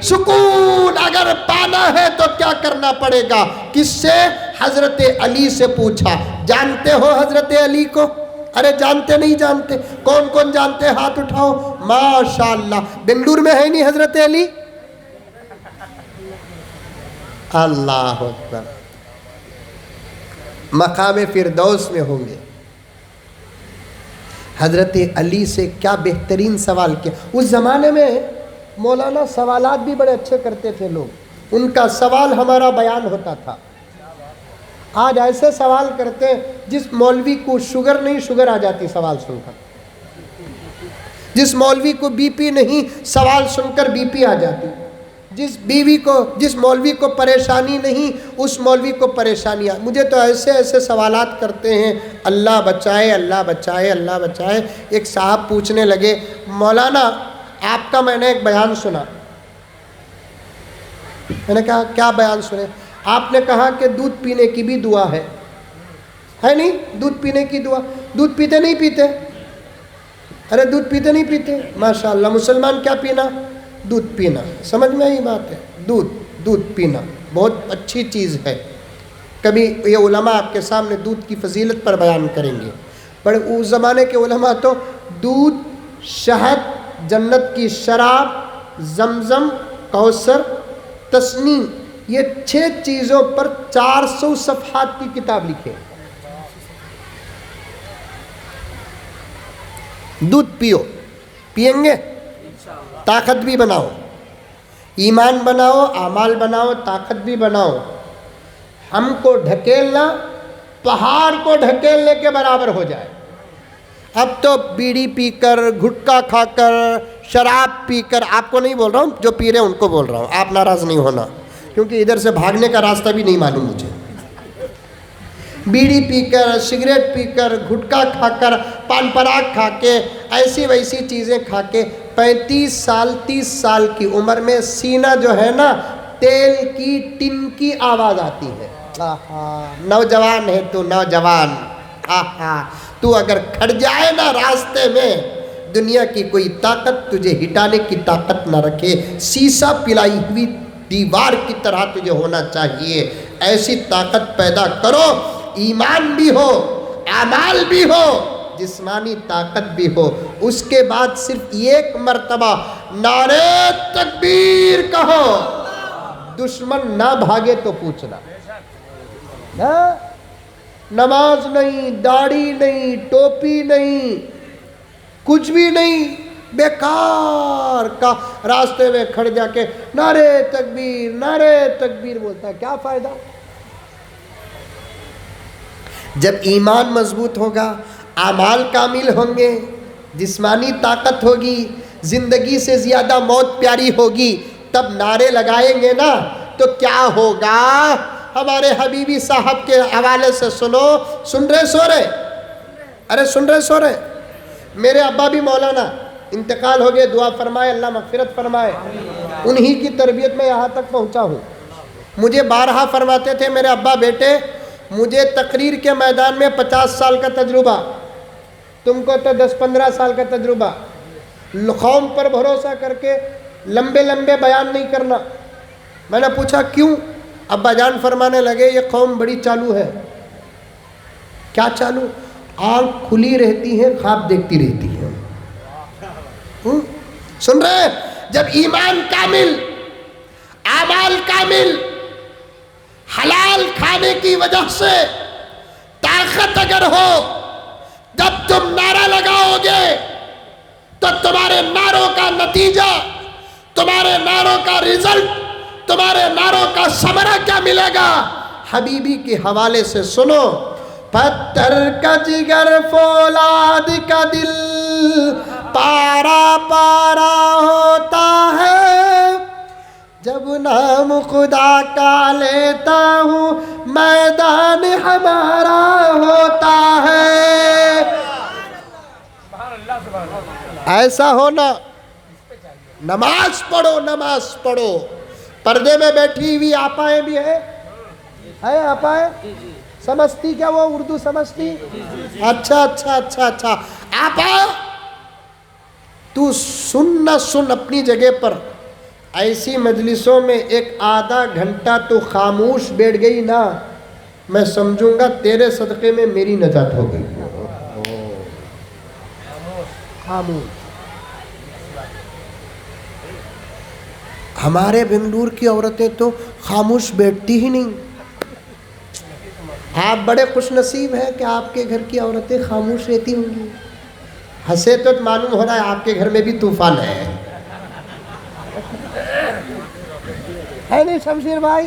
سکون اگر پانا ہے تو کیا کرنا پڑے گا؟ کس سے؟ حضرت علی سے پوچھا۔ جانتے ہو حضرت علی کو؟ ارے جانتے نہیں جانتے؟ کون کون جانتے؟ ہاتھ اٹھاؤ۔ ماشاءاللہ، بنگلور میں ہے نہیں حضرت علی؟ اللہ اکبر، مقام فردوس میں ہوں گے۔ حضرت علی سے کیا بہترین سوال کیا۔ اس زمانے میں مولانا سوالات بھی بڑے اچھے کرتے تھے لوگ، ان کا سوال ہمارا بیان ہوتا تھا۔ آج ایسے سوال کرتے ہیں جس مولوی کو شوگر نہیں، شوگر آ جاتی سوال سن کر، جس مولوی کو بی پی نہیں، سوال سن کر بی پی آ جاتی، جس مولوی کو پریشانی نہیں، اس مولوی کو پریشانیاں۔ مجھے تو ایسے ایسے سوالات کرتے ہیں، اللہ بچائے، اللہ بچائے، اللہ بچائے۔ ایک صاحب پوچھنے لگے، مولانا آپ کا میں نے ایک بیان سنا۔ میں نے کہا کیا بیان سنے؟ آپ نے کہا کہ دودھ پینے کی بھی دعا ہے نہیں؟ دودھ پینے کی دعا، دودھ پیتے نہیں پیتے؟ ارے دودھ پیتے نہیں پیتے؟ ماشاءاللہ، مسلمان کیا پینا؟ دودھ پینا۔ سمجھ میں آئی بات ہے؟ دودھ پینا بہت اچھی چیز ہے۔ کبھی یہ علماء آپ کے سامنے دودھ کی فضیلت پر بیان کریں گے۔ پر اس زمانے کے علماء تو دودھ، شہد، جنت کی شراب، زمزم، کوثر، تسنیم، یہ 6 چیزوں پر 400 صفحات کی کتاب لکھے۔ دودھ پیو، پئیں گے طاقت بھی بناؤ، ایمان بناؤ، اعمال بناؤ، طاقت بھی بناؤ۔ ہم کو ڈھکیلنا پہاڑ کو ڈھکیلنے کے برابر ہو جائے۔ اب تو بیڑی پی کر، گھٹکا کھا کر، شراب پی کر، آپ کو نہیں بول رہا ہوں، جو پی رہے ہیں ان کو بول رہا ہوں، آپ ناراض نہیں ہونا، کیونکہ ادھر سے بھاگنے کا راستہ بھی نہیں معلوم مجھے۔ بیڑی پی کر، سگریٹ پی کر، گھٹکا کھا کر، پان پراگ کھا کے، ایسی ویسی چیزیں کھا کے 35 سال 30 سال کی عمر میں سینہ جو ہے نا تیل کی ٹن کی آواز آتی ہے۔ نوجوان ہے تو نوجوان، تو اگر کھڑ جائے نا راستے میں، دنیا کی کوئی طاقت تجھے ہٹانے کی طاقت نہ رکھے، سیسا پلائی ہوئی دیوار کی طرح تجھے ہونا چاہیے۔ ایسی طاقت پیدا کرو، ایمان بھی ہو، اعمال بھی ہو، جسمانی طاقت بھی ہو۔ اس کے بعد صرف ایک مرتبہ نعرہ تکبیر کہو، دشمن نہ بھاگے تو پوچھنا۔ نماز نہیں، داڑھی نہیں، ٹوپی نہیں، کچھ بھی نہیں، بیکار کا راستے میں کھڑ جا کے نعرہ تکبیر نعرہ تکبیر بولتا ہے، کیا فائدہ؟ جب ایمان مضبوط ہوگا، اعمال کامل ہوں گے، جسمانی طاقت ہوگی، زندگی سے زیادہ موت پیاری ہوگی، تب نعرے لگائیں گے نا تو کیا ہوگا؟ ہمارے حبیبی صاحب کے حوالے سے سنو، سن رہے سو رہے؟ ارے سن رہے سو رہے؟ میرے ابا بھی مولانا، انتقال ہو گئے، دعا فرمائے، اللہ مغفرت فرمائے۔ انہی کی تربیت میں یہاں تک پہنچا ہوں۔ مجھے بارہا فرماتے تھے میرے ابا، بیٹے مجھے تقریر کے میدان میں 50 سال کا تجربہ، تم کو تو 10-15 سال کا تجربہ، قوم پر بھروسہ کر کے لمبے لمبے بیان نہیں کرنا۔ میں نے پوچھا کیوں؟ ابا جان فرمانے لگے، یہ قوم بڑی چالو ہے۔ کیا چالو؟ آنکھ کھلی رہتی ہے، خواب دیکھتی رہتی ہے۔ سن رہے؟ جب ایمان کامل، اعمال کامل، حلال کھانے کی وجہ سے طاقت اگر ہو، جب تم نعرہ لگاؤ گے تو تمہارے نعروں کا نتیجہ، تمہارے نعروں کا رزلٹ، تمہارے نعروں کا ثمرہ کیا ملے گا؟ حبیبی کے حوالے سے سنو، پتھر کا جگر فولاد کا دل پارا پارا ہوتا ہے، جب نام خدا کا لیتا ہوں میدان ہمارا ہوتا ہے۔ ایسا ہونا، نماز پڑھو، نماز پڑھو۔ پردے میں بیٹھی ہوئی آپائیں بھی ہے آپائیں؟ سمجھتی کیا وہ اردو سمجھتی؟ اچھا اچھا اچھا اچھا۔ آپا تو سن نہ سن اپنی جگہ پر، ایسی مجلسوں میں 1-آدھا گھنٹہ تو خاموش بیٹھ گئی نا، میں سمجھوں گا تیرے صدقے میں میری نجات ہو گئی۔ خاموش۔ ہمارے بنگلور کی عورتیں تو خاموش بیٹھتی ہی نہیں۔ آپ بڑے خوش نصیب ہیں کہ آپ کے گھر کی عورتیں خاموش رہتی ہوں گی۔ ہنسے تو معلوم ہو رہا ہے آپ کے گھر میں بھی طوفان ہے نہیں شمشیر بھائی؟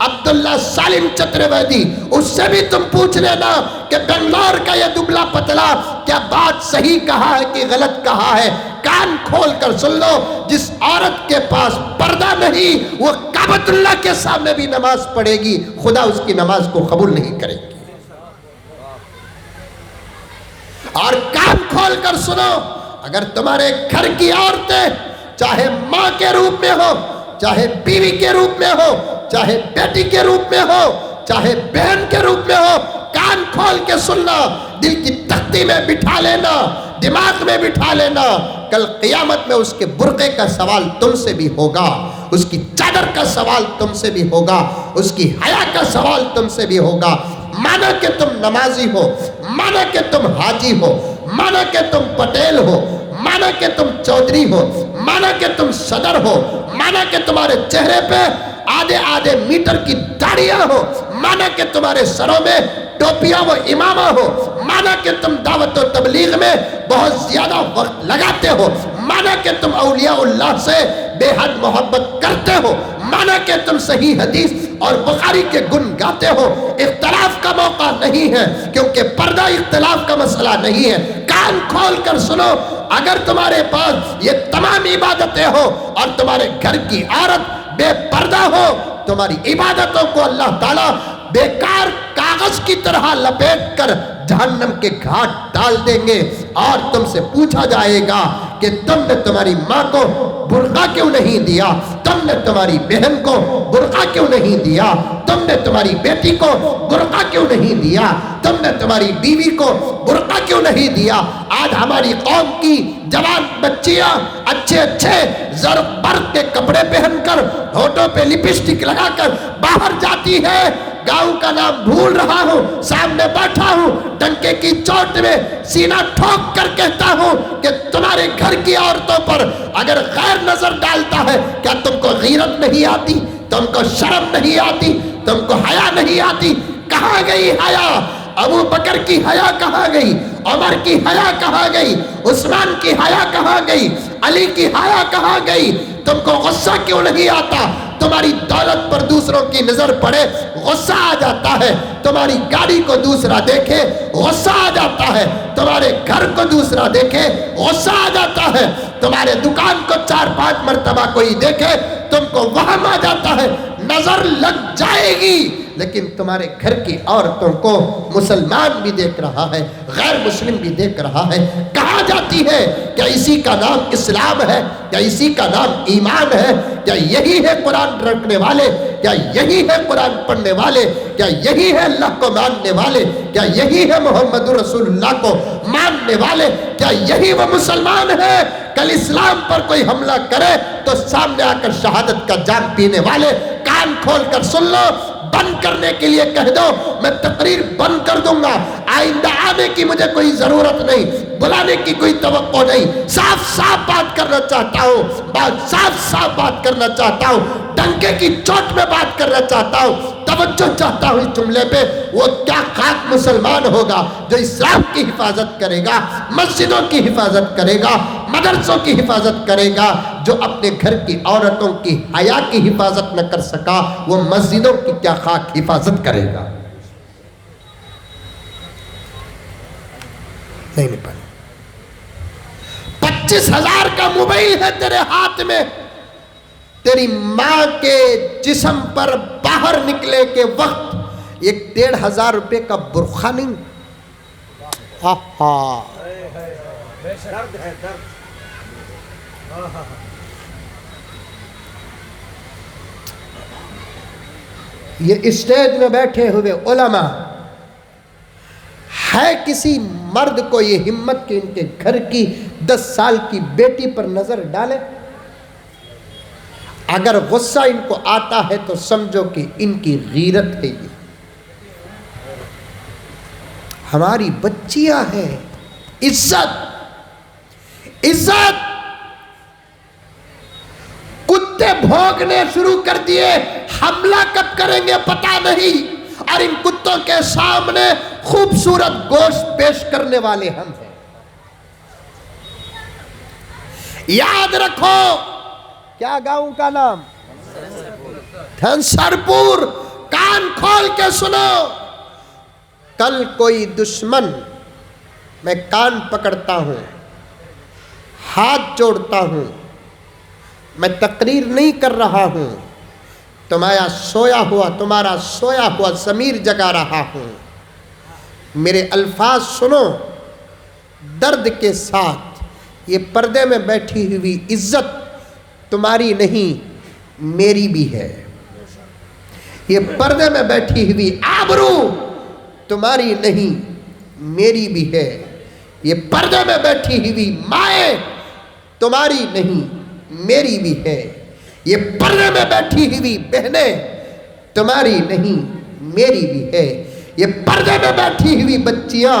عبداللہ سالم چترویدی، اس سے بھی تم پوچھ لینا کہ بنگلور کا یہ دبلا پتلا کیا بات صحیح کہا ہے کہ غلط کہا ہے۔ کان کھول کر سن لو، جس عورت کے پاس پردہ نہیں وہ کعبۃ اللہ کے سامنے بھی نماز پڑھے گی، خدا اس کی نماز کو قبول نہیں کرے گی۔ اور کان کھول کر سنو، اگر تمہارے گھر کی عورتیں چاہے ماں کے روپ میں ہو، چاہے بیوی کے روپ میں ہو، چاہے بیٹی کے روپ میں ہو، چاہے بہن کے روپ میں ہو، کان کھول کے سننا، دل کی تختی میں بٹھا لینا، دماغ میں بٹھا لینا، کل قیامت میں اس کے برقعے کا سوال تم سے بھی ہوگا، اس کی چادر کا سوال تم سے بھی ہوگا، اس کی حیا کا سوال تم سے بھی ہوگا۔ مانا کہ تم نمازی ہو، مانا کہ تم حاجی ہو، مانا کہ تم پٹیل ہو، مانا کہ تم چودھری ہو، مانا کہ تم صدر ہو، مانا کہ تمہارے چہرے پہ آدھے آدھے میٹر کی داڑیاں ہو، مانا کہ تمہارے سروں میں ٹوپیاں و امامہ ہو، مانا کہ تم دعوت و تبلیغ میں بہت زیادہ وقت لگاتے ہو، مانا کہ تم اولیاء اللہ سے بے حد محبت کرتے ہو، مانا کہ تم صحیح حدیث اور بخاری کے گن گاتے ہو، اختلاف کا موقع نہیں ہے، کیونکہ پردہ اختلاف کا مسئلہ نہیں ہے۔ کان کھول کر سنو، اگر تمہارے پاس یہ تمام عبادتیں ہو اور تمہارے گھر کی عورت بے پردہ ہو، تمہاری عبادتوں کو اللہ تعالیٰ بیکار کاغذ کی طرح لپیٹ کر جہنم کے گھاٹ ڈال دیں گے، اور تم سے پوچھا جائے گا کہ تم نے تمہاری ماں کو برقع کیوں نہیں دیا، تم نے تمہاری بہن کو برقع کیوں نہیں دیا، تم نے تمہاری بیٹی کو برقع کیوں نہیں دیا، تم نے تمہاری بیوی کو برقع کیوں نہیں دیا۔ آج ہماری قوم کی جوان بچیاں اچھے اچھے زرق برق کے کپڑے پہن کر، ہونٹوں پہ لپسٹک لگا کر باہر جاتی ہے، گاؤں کا نام بھول رہا ہوں، سامنے بیٹھا ہوں، ڈنکے کی چوٹ میں سینہ ٹھوک کر کہتا ہوں کہ تمہارے گھر کی عورتوں پر اگر غیر نظر ڈالتا ہے، کیا تم کو غیرت نہیں آتی، تم کو شرم نہیں آتی، تم کو حیا نہیں آتی؟ کہاں گئی حیا؟ ابو بکر کی حیا کہاں گئی؟ عمر کی حیا کہاں گئی؟ عثمان کی حیا کہاں گئی؟ علی کی حیا کہاں گئی؟ تم کو غصہ کیوں نہیں آتا؟ تمہاری دولت پر دوسروں کی نظر پڑے غصہ آ جاتا ہے، تمہاری گاڑی کو دوسرا دیکھے غصہ آ جاتا ہے، تمہارے گھر کو دوسرا دیکھے غصہ آ جاتا ہے، تمہارے دکان کو 4-5 مرتبہ کوئی دیکھے تم کو وہم آ جاتا ہے، نظر لگ جائے گی۔ لیکن تمہارے گھر کی عورتوں کو مسلمان بھی دیکھ رہا ہے، غیر مسلم بھی دیکھ رہا ہے، کہا جاتی ہے کیا اسی کا نام اسلام ہے؟ کیا اسی کا نام ایمان ہے؟ کیا یہی ہے قرآن رکھنے والے؟ کیا یہی ہے قرآن پڑھنے والے؟ کیا یہی ہے اللہ کو ماننے والے؟ کیا یہی ہے محمد رسول اللہ کو ماننے والے؟ کیا یہی وہ مسلمان ہے؟ کل اسلام پر کوئی حملہ کرے تو سامنے آ کر شہادت کا جام پینے والے۔ کان کھول کر سن لو، بند کرنے کے لیے کہہ دو، میں تقریر بند کر دوں گا، آئندہ آنے کی مجھے کوئی ضرورت نہیں، بلانے کی کوئی توقع نہیں، صاف صاف بات کرنا چاہتا ہوں، صاف بات کرنا چاہتا ہوں، ڈنکے کی چوٹ میں بات کرنا چاہتا ہوں، توجہ چاہتا ہوں اس جملے پہ۔ وہ کیا خاک مسلمان ہوگا جو اسلام کی حفاظت کرے گا، مسجدوں کی حفاظت کرے گا، مدرسوں کی حفاظت کرے گا، جو اپنے گھر کی عورتوں کی حیا کی حفاظت نہ کر سکا، وہ مسجدوں کی کیا خاک حفاظت کرے گا؟ نہیں پڑھا۔ 25,000 کا موبائل ہے تیرے ہاتھ میں، تیری ماں کے جسم پر باہر نکلے کے وقت 1,500 روپے کا برقع نہیں؟ درد ہے، درد۔ یہ اسٹیج میں بیٹھے ہوئے علماء ہے کسی مرد کو یہ ہمت کہ ان کے گھر کی 10 سال کی بیٹی پر نظر ڈالے؟ اگر غصہ ان کو آتا ہے تو سمجھو کہ ان کی غیرت ہے۔ یہ ہماری بچیاں ہیں، عزت کتے بھونکنے شروع کر دیے، حملہ کب کریں گے پتہ نہیں، اور ان کتوں کے سامنے خوبصورت گوشت پیش کرنے والے ہم ہیں۔ یاد رکھو، کیا گاؤں کا نام؟ دھنسر پور، کان کھول کے سنو، کل کوئی دشمن، میں کان پکڑتا ہوں، ہاتھ جوڑتا ہوں، میں تقریر نہیں کر رہا ہوں، تمہارا سویا ہوا ضمیر جگا رہا ہوں، میرے الفاظ سنو درد کے ساتھ۔ یہ پردے میں بیٹھی ہوئی عزت تمہاری نہیں میری بھی ہے، یہ پردے میں بیٹھی ہوئی آبرو تمہاری نہیں میری بھی ہے، یہ پردے میں بیٹھی ہوئی مائیں تمہاری نہیں میری بھی ہے، یہ پردے میں بیٹھی ہوئی بہنیں تمہاری نہیں میری بھی ہے، یہ پردے میں بیٹھی ہوئی بچیاں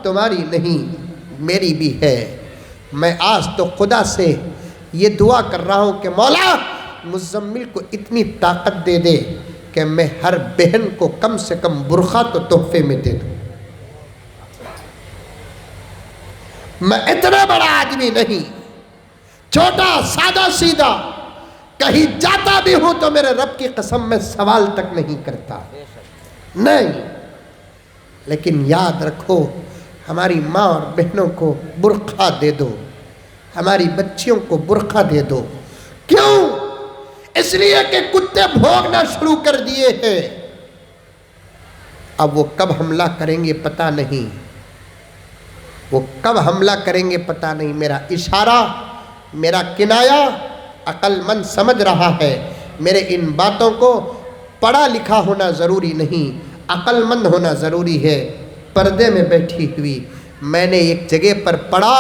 تمہاری نہیں میری بھی ہے۔ میں آج تو خدا سے یہ دعا کر رہا ہوں کہ مولا مزمل کو اتنی طاقت دے دے کہ میں ہر بہن کو کم سے کم برقع تو تحفے میں دے دوں۔ میں اتنا بڑا آدمی نہیں، چھوٹا سادہ سیدھا، کہیں جاتا بھی ہوں تو میرے رب کی قسم میں سوال تک نہیں کرتا، نہیں، لیکن یاد رکھو ہماری ماں اور بہنوں کو برقع دے دو، ہماری بچیوں کو برقع دے دو۔ کیوں؟ اس لیے کہ کتے بھونکنا شروع کر دیے ہیں، اب وہ کب حملہ کریں گے پتہ نہیں، وہ کب حملہ کریں گے پتہ نہیں۔ میرا اشارہ، میرا کنایا عقل مند سمجھ رہا ہے، میرے ان باتوں کو پڑھا لکھا ہونا ضروری نہیں، عقل مند ہونا ضروری ہے۔ پردے میں بیٹھی ہوئی میں نے ایک جگہ پر پڑھا،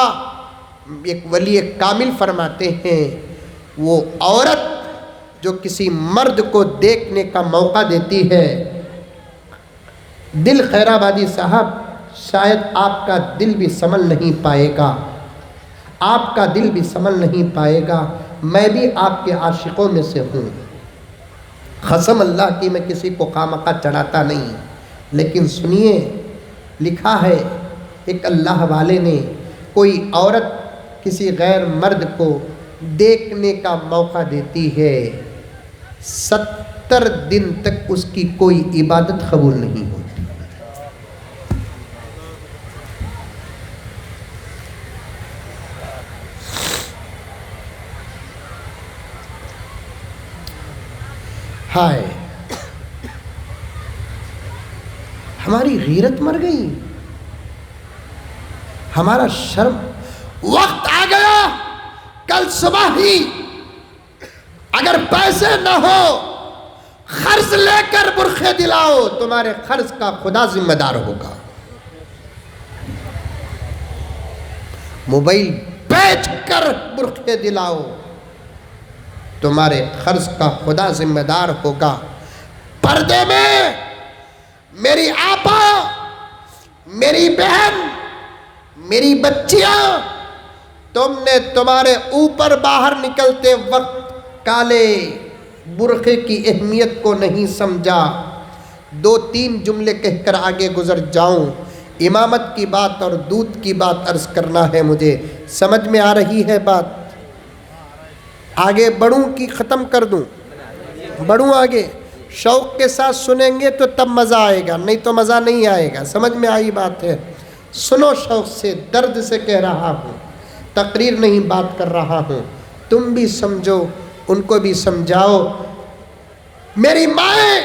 ایک ولی کامل فرماتے ہیں وہ عورت جو کسی مرد کو دیکھنے کا موقع دیتی ہے، دل خیرآبادی صاحب شاید آپ کا دل بھی سنبھل نہیں پائے گا، آپ کا دل بھی سنبھل نہیں پائے گا، میں بھی آپ کے عاشقوں میں سے ہوں، قسم اللہ کی میں کسی کو خامخواہ چڑھاتا نہیں، لیکن سنیے لکھا ہے ایک اللہ والے نے، کوئی عورت کسی غیر مرد کو دیکھنے کا موقع دیتی ہے، 70 دن تک اس کی کوئی عبادت قبول نہیں ہوتی۔ ہائے، ہماری غیرت مر گئی، ہمارا شرم۔ وقت آ گیا کل صبح ہی اگر پیسے نہ ہو قرض لے کر برقعے دلاؤ، تمہارے قرض کا خدا ذمہ دار ہوگا۔ موبائل بیچ کر برقعے دلاؤ، تمہارے قرض کا خدا ذمہ دار ہوگا۔ پردے میں میری آپا، میری بہن، میری بچیاں، تم نے تمہارے اوپر باہر نکلتے وقت کالے برقعے کی اہمیت کو نہیں سمجھا۔ 2-3 جملے کہہ کر آگے گزر جاؤں، امامت کی بات اور دودھ کی بات عرض کرنا ہے مجھے، سمجھ میں آ رہی ہے بات؟ آگے بڑھوں کی ختم کر دوں؟ بڑھوں آگے؟ شوق کے ساتھ سنیں گے تو تب مزہ آئے گا، نہیں تو مزہ نہیں آئے گا۔ سمجھ میں آئی بات ہے؟ سنو شوق سے، درد سے کہہ رہا ہوں، تقریر نہیں بات کر رہا ہوں، تم بھی سمجھو، ان کو بھی سمجھاؤ۔ میری مائیں،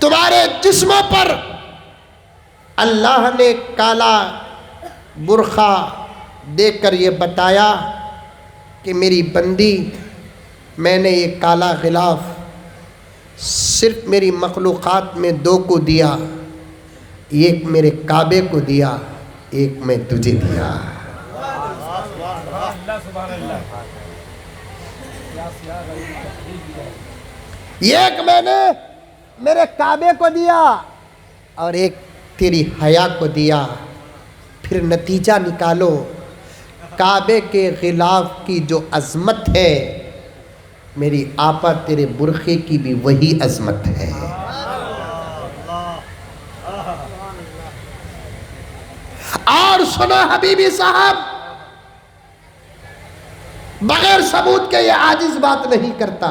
تمہارے جسموں پر اللہ نے کالا برقع دے کر یہ بتایا کہ میری بندی، میں نے یہ کالا غلاف صرف میری مخلوقات میں 2 کو دیا، ایک میرے کعبے کو دیا، ایک میں تجھے دیا۔ ایک میں نے میرے کعبے کو دیا اور ایک تیری حیا کو دیا۔ پھر نتیجہ نکالو، کعبے کے غلاف کی جو عظمت ہے، میری آپا تیرے برقعے کی بھی وہی عظمت ہے۔ اور سنو حبیبی صاحب، بغیر ثبوت کے یہ عاجز بات نہیں کرتا۔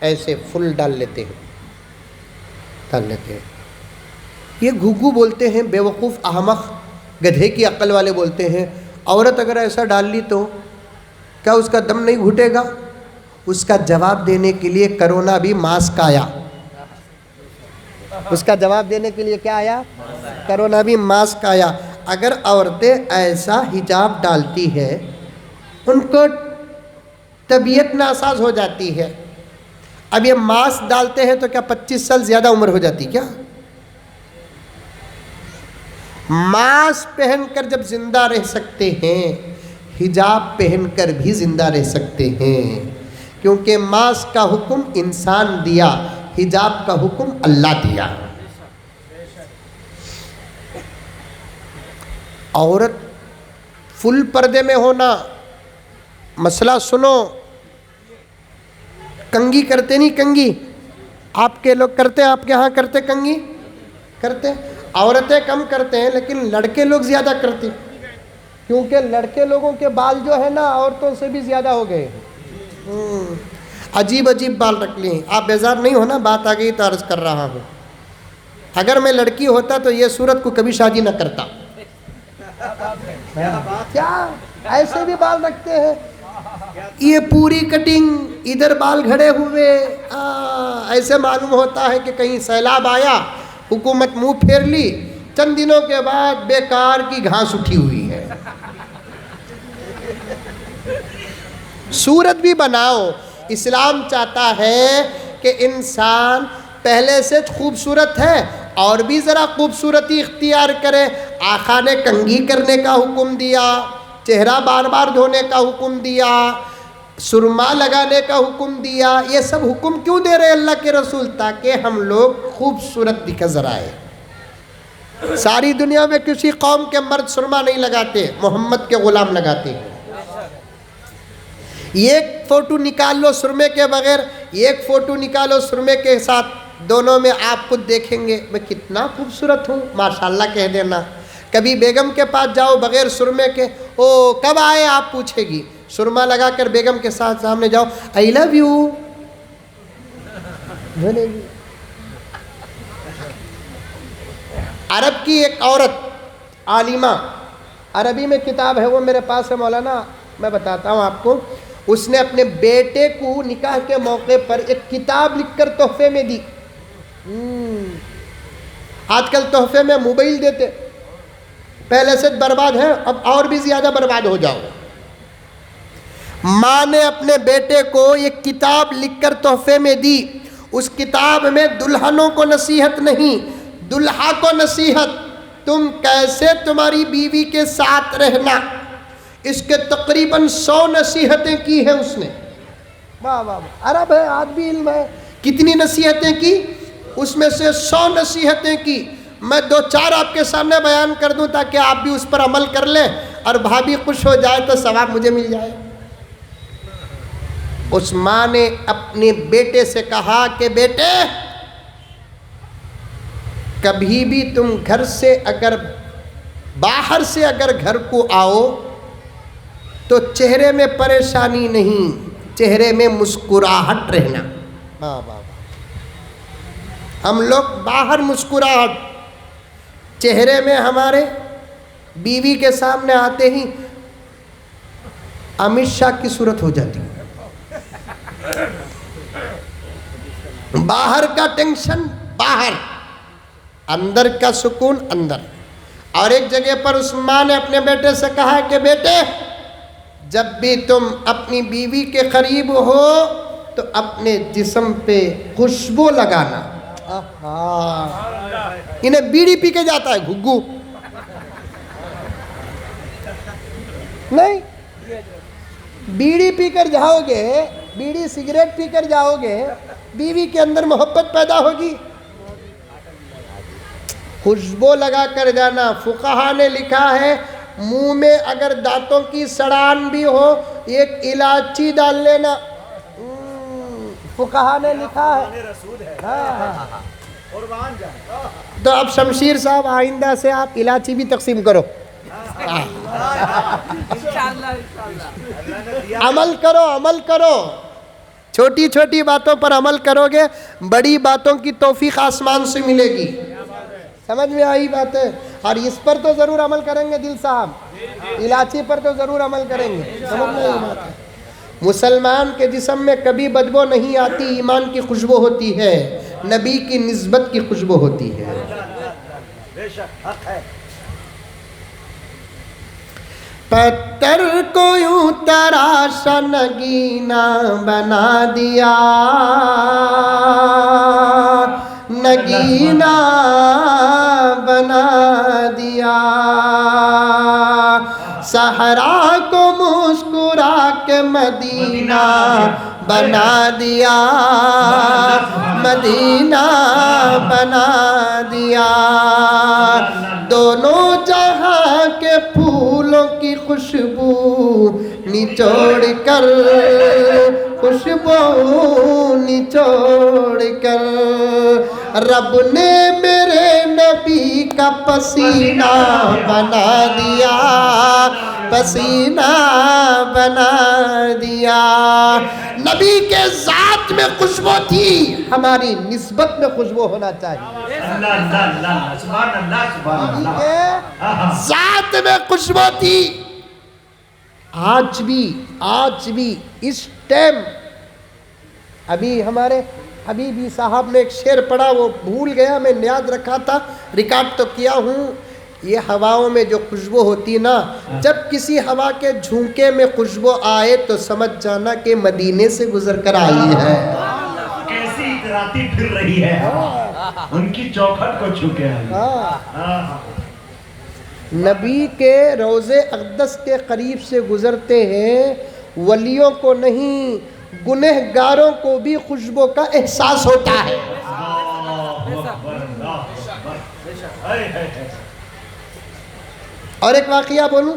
ایسے فل ڈال لیتے ہیں. یہ گھگو بولتے ہیں، بیوقوف احمق گدھے کی عقل والے بولتے ہیں عورت اگر ایسا ڈال لی تو کیا اس کا دم نہیں گھٹے گا؟ اس کا جواب دینے کے لیے کرونا بھی ماسک آیا. اس کا جواب دینے کے لیے کیا آیا؟ کرونا بھی ماسک آیا. اگر عورتیں ایسا حجاب ڈالتی ہے ان کو طبیعت ناساز ہو جاتی ہے. اب یہ ماسک ڈالتے ہیں تو کیا 25 سال زیادہ عمر ہو جاتی کیا؟ ماسک پہن کر جب زندہ رہ سکتے ہیں حجاب پہن کر بھی زندہ رہ سکتے ہیں، کیونکہ ماسک کا حکم انسان دیا، حجاب کا حکم اللہ دیا. عورت فل پردے میں ہونا، مسئلہ سنو. کنگھی کرتے نہیں؟ کنگھی آپ کے لوگ کرتے، آپ کے ہاں کرتے کنگھی؟ کرتے. عورتیں کم کرتے ہیں لیکن لڑکے لوگ زیادہ کرتے، کیونکہ لڑکے لوگوں کے بال جو ہے نا عورتوں سے بھی زیادہ ہو گئے. عجیب عجیب بال رکھ لیے. آپ بیزار نہیں ہونا، بات آ گئی تو عرض کر رہا ہوں. اگر میں لڑکی ہوتا تو یہ صورت کو کبھی شادی نہ کرتا. کیا ایسے بھی بال رکھتے ہیں؟ یہ پوری کٹنگ، ادھر بال گھڑے ہوئے، ایسے معلوم ہوتا ہے کہ کہیں سیلاب آیا، حکومت منہ پھیر لی، چند دنوں کے بعد بیکار کی گھاس اٹھی ہوئی ہے. صورت بھی بناؤ. اسلام چاہتا ہے کہ انسان پہلے سے خوبصورت ہے اور بھی ذرا خوبصورتی اختیار کرے. آقا نے کنگھی کرنے کا حکم دیا، چہرہ بار بار دھونے کا حکم دیا، سرما لگانے کا حکم دیا. یہ سب حکم کیوں دے رہے اللہ کے رسول؟ تاکہ ہم لوگ خوبصورت دکھ نظر آئے. ساری دنیا میں کسی قوم کے مرد سرما نہیں لگاتے، محمد کے غلام لگاتے ہیں. ایک فوٹو نکال لو سرمے کے بغیر، ایک فوٹو نکالو سرمے کے ساتھ، دونوں میں آپ خود دیکھیں گے میں کتنا خوبصورت ہوں، ماشاءاللہ کہہ دینا. کبھی بیگم کے پاس جاؤ بغیر سرمے کے، او کب آئے آپ پوچھے گی. سرما لگا کر بیگم کے ساتھ سامنے جاؤ، آئی لو یو بولے گی. عرب کی ایک عورت عالمہ، عربی میں کتاب ہے وہ میرے پاس ہے مولانا، میں بتاتا ہوں آپ کو. اس نے اپنے بیٹے کو نکاح کے موقع پر ایک کتاب لکھ کر تحفے میں دی. آج کل تحفے میں موبائل دیتے، پہلے سے برباد ہے اب اور بھی زیادہ برباد ہو جاؤ. ماں نے اپنے بیٹے کو ایک کتاب لکھ کر تحفے میں دی. اس کتاب میں دلہنوں کو نصیحت نہیں، دلہا کو نصیحت. تم کیسے تمہاری بیوی کے ساتھ رہنا، اس کے تقریباً 100 نصیحتیں کی ہیں اس نے. واہ واہ، عرب ہے، آج بھی علم ہے. کتنی نصیحتیں کی؟ اس میں سے 100 نصیحتیں کی. میں 2-4 آپ کے سامنے بیان کر دوں تاکہ آپ بھی اس پر عمل کر لیں اور بھابھی خوش ہو جائے تو ثواب مجھے مل جائے. اس ماں نے اپنے بیٹے سے کہا کہ بیٹے کبھی بھی تم گھر سے اگر باہر سے اگر گھر کو آؤ تو چہرے میں پریشانی نہیں، چہرے میں مسکراہٹ رہنا. ہم لوگ باہر مسکراہٹ، چہرے میں ہمارے بیوی کے سامنے آتے ہی امت شاہ کی صورت ہو جاتی. باہر کا ٹینشن باہر، اندر کا سکون اندر. اور ایک جگہ پر اس ماں نے اپنے بیٹے سے کہا کہ بیٹے جب بھی تم اپنی بیوی کے قریب ہو تو اپنے جسم پہ خوشبو لگانا. انہیں بیڑی پی کے جاتا ہے گھگو نہیں. بیڑی پی کر جاؤ گے، بیڑی سگریٹ پی کر جاؤ گے، بیوی کے اندر محبت پیدا ہوگی. خوشبو لگا کر جانا. فقہا نے لکھا ہے منہ میں اگر دانتوں کی سڑان بھی ہو ایک الائچی ڈال لینا. فقہا نے لکھا ہے. تو اب شمشیر صاحب آئندہ سے آپ الائچی بھی تقسیم کرو. عمل کرو، عمل کرو. چھوٹی چھوٹی باتوں پر عمل کرو گے، بڑی باتوں کی توفیق آسمان سے ملے گی۔ سمجھ میں آئی بات ہے؟ اور اس پر تو ضرور عمل کریں گے دل صاحب، الائچی پر تو ضرور عمل کریں گے۔ سمجھ میں آئی بات ہے؟ مسلمان کے جسم میں کبھی بدبو نہیں آتی، ایمان کی خوشبو ہوتی ہے، نبی کی نسبت کی خوشبو ہوتی ہے۔ بے شک حق ہے۔ پتھر کو یوں تراشا نگینا بنا دیا، نگینا بنا دیا، صحرا کو مسکرا کے مدینہ بنا دیا، مدینہ بنا دیا، دونوں جہاں کے پھولوں کی خوشبو نچوڑ کر، خوشبو نچوڑ کر، رب نے میرے نبی کا پسینہ بنا دیا، پسینہ بنا دیا۔ نبی کے ذات میں خوشبو تھی، ہماری نسبت میں خوشبو ہونا چاہیے۔ اللہ اللہ اللہ، سبحان اللہ سبحان نبی اللہ۔ کے ذات میں خوشبو تھی۔ آج بھی اس ٹائم، ابھی ہمارے حبیبی صاحب نے ایک شعر پڑھا، وہ بھول گیا، میں یاد رکھا تھا، ریکارڈ تو کیا ہوں۔ یہ ہواؤں میں جو خوشبو ہوتی نا، جب کسی ہوا کے جھونکے میں خوشبو آئے تو سمجھ جانا کہ مدینے سے گزر کر آئی ہے۔ کیسی اتراتی پھر رہی ہے، ان کی چوکھٹ کو چھو کے آئی۔ نبی کے روضے اقدس کے قریب سے گزرتے ہیں، ولیوں کو نہیں گنہگاروں کو بھی خوشبو کا احساس ہوتا ہے۔ اور ایک واقعہ بولوں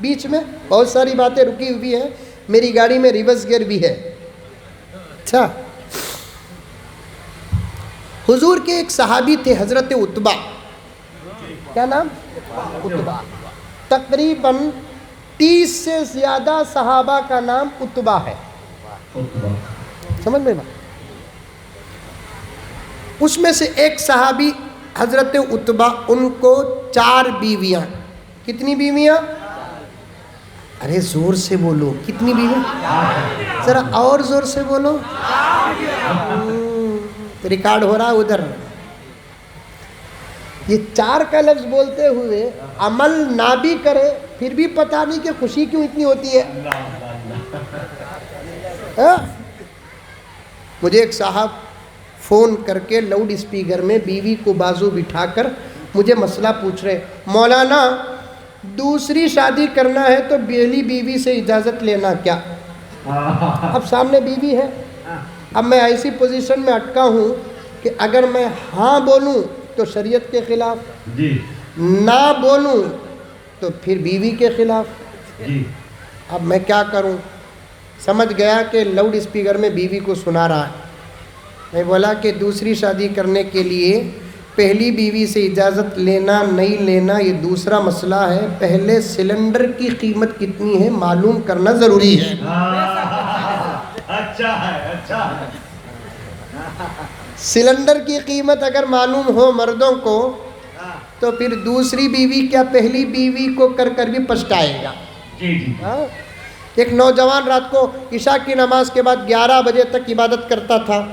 بیچ میں، بہت ساری باتیں رکی ہوئی ہیں، میری گاڑی میں ریورس گیئر بھی ہے۔ اچھا، حضور کے ایک صحابی تھے حضرت عتبہ، کیا نام؟ عتبہ۔ تقریباً 30 سے زیادہ صحابہ کا نام عتبہ ہے، سمجھ میں بات؟ اس میں سے ایک صحابی حضرت عتبہ، ان کو 4 بیویاں۔ کتنی بیویاں؟ ارے زور سے بولو، کتنی بیویاں؟ ذرا اور زور سے بولو، ریکارڈ ہو رہا ادھر۔ یہ 4 کا لفظ بولتے ہوئے عمل نہ بھی کرے پھر بھی پتہ نہیں کہ خوشی کیوں اتنی ہوتی ہے۔ مجھے ایک صاحب فون کر کے لاؤڈ اسپیکر میں بیوی کو بازو بٹھا کر مجھے مسئلہ پوچھ رہے، مولانا دوسری شادی کرنا ہے تو پہلی بیوی سے اجازت لینا کیا؟ اب سامنے بیوی ہے، اب میں ایسی پوزیشن میں اٹکا ہوں کہ اگر میں ہاں بولوں تو شریعت کے خلاف، جی نہ بولوں تو پھر بیوی کے خلاف۔ جی، اب میں کیا کروں؟ سمجھ گیا کہ لاؤڈ اسپیکر میں بیوی کو سنا رہا ہے۔ میں بولا کہ دوسری شادی کرنے کے لیے پہلی بیوی سے اجازت لینا نہیں لینا یہ دوسرا مسئلہ ہے، پہلے سلنڈر کی قیمت کتنی ہے معلوم کرنا ضروری ہے۔ اچھا ہے، اچھا ہے۔ سلنڈر کی قیمت اگر معلوم ہو مردوں کو تو پھر دوسری بیوی کیا پہلی بیوی کو کر کر بھی پچھتائے گا۔ جی جی، ایک نوجوان رات کو عشاء کی نماز کے بعد 11 بجے تک عبادت کرتا تھا،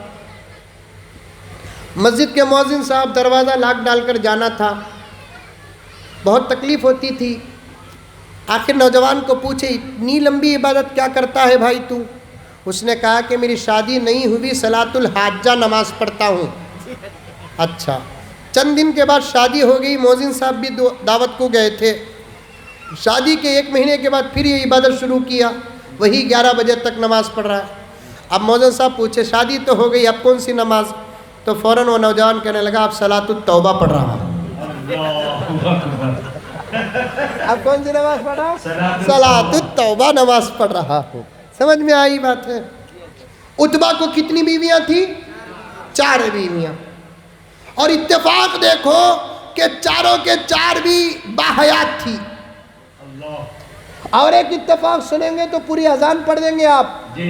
مسجد کے مؤذن صاحب دروازہ لاک ڈال کر جانا تھا، بہت تکلیف ہوتی تھی۔ آخر نوجوان کو پوچھے اتنی لمبی عبادت کیا کرتا ہے بھائی تو؟ اس نے کہا کہ میری شادی نہیں ہوئی، صلاۃ الحاجہ نماز پڑھتا ہوں۔ اچھا، چند دن کے بعد شادی ہو گئی، مؤذن صاحب بھی دعوت کو گئے تھے، شادی کے 1 مہینے کے بعد پھر یہ عبادت شروع کیا، وہی 11 بجے تک نماز پڑھ رہا ہے۔ اب مؤذن صاحب پوچھے شادی تو ہو گئی، اب کون سی نماز؟ تو فوراً وہ نوجوان کہنے لگا اب صلاۃ التوبہ پڑھ رہا ہوں۔ اب کون سی نماز پڑھ رہا؟ صلاۃ التوبہ نماز پڑھ رہا ہوں۔ سمجھ میں آئی بات ہے؟ عتبہ کو کتنی بیویاں تھی؟ 4 بیویاں، اور اتفاق دیکھو کہ چاروں کے 4 بھی باحیات تھی۔ اور ایک اتفاق سنیں گے تو پوری اذان پڑھ دیں گے آپ۔ جی،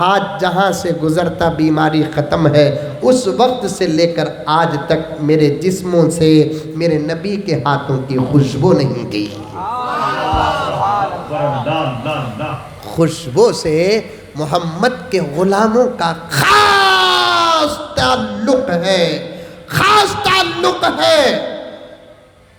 ہاتھ جہاں سے گزرتا بیماری ختم ہے، اس وقت سے لے کر آج تک میرے جسموں سے میرے نبی کے ہاتھوں کی خوشبو نہیں گئی۔ خوشبو سے محمد کے غلاموں کا خاص تعلق ہے، خاص تعلق ہے۔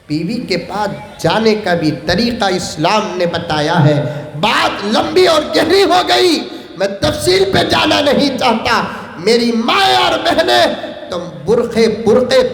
بیوی کے پاس جانے کا بھی طریقہ اسلام نے بتایا ہے۔ بات لمبی اور گہری ہو گئی، میں تفصیل پہ جانا نہیں چاہتا۔ میری مائیں اور بہنیں، تم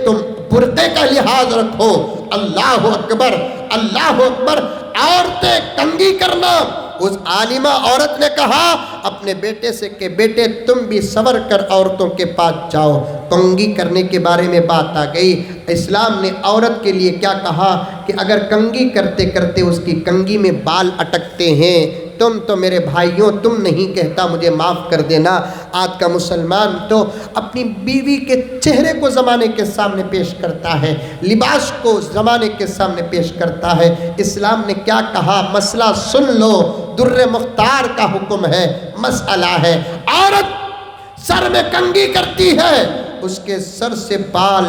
تم برقعے کا لحاظ رکھو۔ اللہ اکبر، اللہ اکبر۔ عورتیں کنگھی کرنا، اس عالمہ عورت نے کہا اپنے بیٹے سے کہ بیٹے تم بھی صبر کر عورتوں کے پاس جاؤ۔ کنگھی کرنے کے بارے میں بات آ گئی۔ اسلام نے عورت کے لیے کیا کہا کہ اگر کنگھی کرتے کرتے اس کی کنگھی میں بال اٹکتے ہیں، تم تو میرے بھائیوں تم نہیں کہتا، مجھے معاف کر دینا۔ آج کا مسلمان تو اپنی بیوی کے چہرے کو زمانے کے سامنے پیش کرتا ہے، لباس کو زمانے کے سامنے پیش کرتا ہے۔ اسلام نے کیا کہا؟ مسئلہ سن لو، در مختار کا حکم ہے، مسئلہ ہے۔ عورت سر میں کنگھی کرتی ہے، اس کے سر سے بال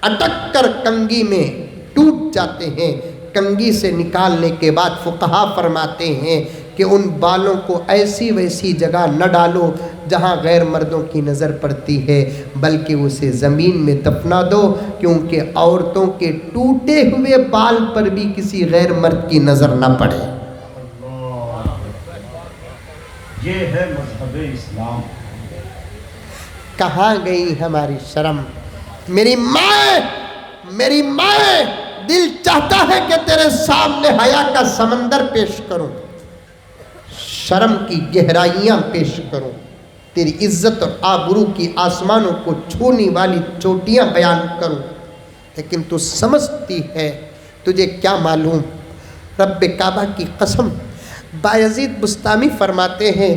اٹک کر کنگھی میں ٹوٹ جاتے ہیں۔ کنگھی سے نکالنے کے بعد فقہا فرماتے ہیں کہ ان بالوں کو ایسی ویسی جگہ نہ ڈالو جہاں غیر مردوں کی نظر پڑتی ہے، بلکہ اسے زمین میں دفنا دو، کیونکہ عورتوں کے ٹوٹے ہوئے بال پر بھی کسی غیر مرد کی نظر نہ پڑے۔ یہ ہے مذہب اسلام۔ کہاں گئی ہماری شرم؟ میری ماں، دل چاہتا ہے کہ تیرے سامنے حیا کا سمندر پیش کروں، شرم کی گہرائیاں پیش کروں، تیری عزت اور آبرو کی آسمانوں کو چھونے والی چوٹیاں بیان کروں، لیکن تو سمجھتی ہے، تجھے کیا معلوم؟ رب کعبہ کی قسم، بایزید بستامی فرماتے ہیں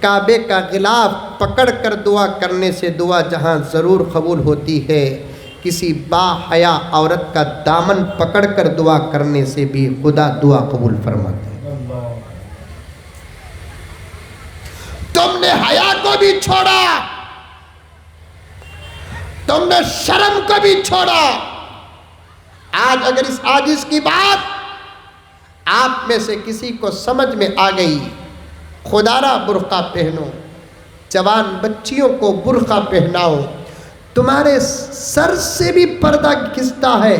کعبے کا غلاف پکڑ کر دعا کرنے سے دعا جہاں ضرور قبول ہوتی ہے، کسی با حیا عورت کا دامن پکڑ کر دعا کرنے سے بھی خدا دعا قبول فرماتے ہیں۔ تم نے حیا کو بھی چھوڑا، تم نے شرم کو بھی چھوڑا۔ آج اگر اس عاجز کی بات آپ میں سے کسی کو سمجھ میں آ گئی، خدا را برقع پہنو، جوان بچیوں کو برقع پہناؤ، تمہارے سر سے بھی پردہ کھستا ہے،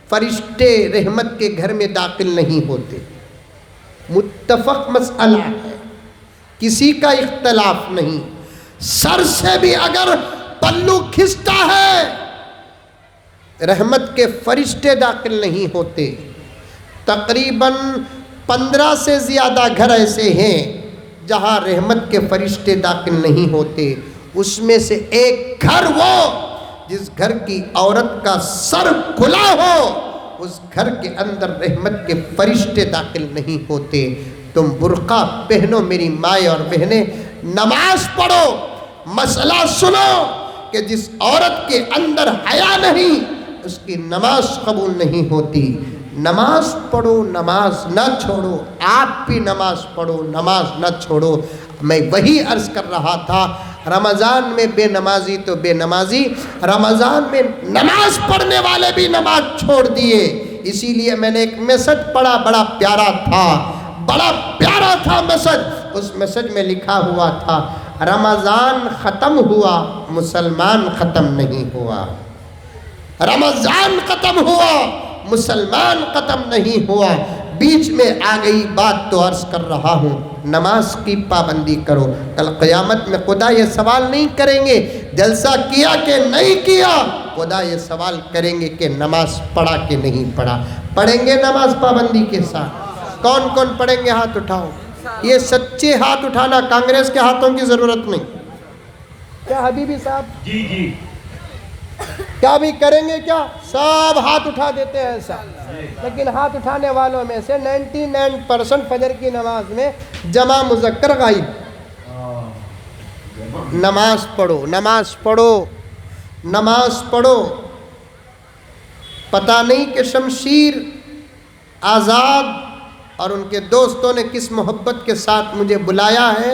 فرشتے رحمت کے گھر میں داخل نہیں ہوتے، متفق مسئلہ ہے، کسی کا اختلاف نہیں۔ سر سے بھی اگر پلو کھستا ہے، رحمت کے فرشتے داخل نہیں ہوتے۔ تقریباً 15 سے زیادہ گھر ایسے ہیں جہاں رحمت کے فرشتے داخل نہیں ہوتے۔ اس میں سے ایک گھر وہ جس گھر کی عورت کا سر کھلا ہو، اس گھر کے اندر رحمت کے فرشتے داخل نہیں ہوتے۔ تم برقع پہنو میری مائیں اور بہنیں، نماز پڑھو، مسئلہ سنو کہ جس عورت کے اندر حیا نہیں اس کی نماز قبول نہیں ہوتی۔ نماز پڑھو، نماز نہ چھوڑو، آپ بھی نماز پڑھو، نماز نہ چھوڑو۔ میں وہی عرض کر رہا تھا، رمضان میں بے نمازی تو بے نمازی، رمضان میں نماز پڑھنے والے بھی نماز چھوڑ دیے۔ اسی لیے میں نے ایک میسج پڑھا، بڑا پیارا تھا میسج۔ اس میسج میں لکھا ہوا تھا رمضان ختم ہوا، مسلمان ختم نہیں ہوا۔ رمضان ختم ہوا، مسلمان ختم نہیں ہوا۔ بیچ میں آ گئی بات تو عرض کر رہا ہوں، نماز کی پابندی کرو۔ کل قیامت میں خدا یہ سوال نہیں کریں گے جلسہ کیا کہ نہیں کیا، خدا یہ سوال کریں گے کہ نماز پڑھا کہ نہیں پڑھا۔ پڑھیں گے نماز پابندی کے ساتھ؟ کون کون پڑھیں گے؟ ہاتھ اٹھاؤ۔ یہ سچے ہاتھ اٹھانا، کانگریس کے ہاتھوں کی ضرورت نہیں۔ کیا حبیبی صاحب جی کیا بھی کریں گے؟ کیا سب ہاتھ اٹھا دیتے ہیں ایسا، لیکن ہاتھ اٹھانے والوں میں سے 99% فجر کی نماز میں جمع مذکر غائب۔ نماز پڑھو، نماز پڑھو، نماز پڑھو۔ پتہ نہیں کہ شمشیر آزاد اور ان کے دوستوں نے کس محبت کے ساتھ مجھے بلایا ہے۔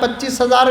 25,000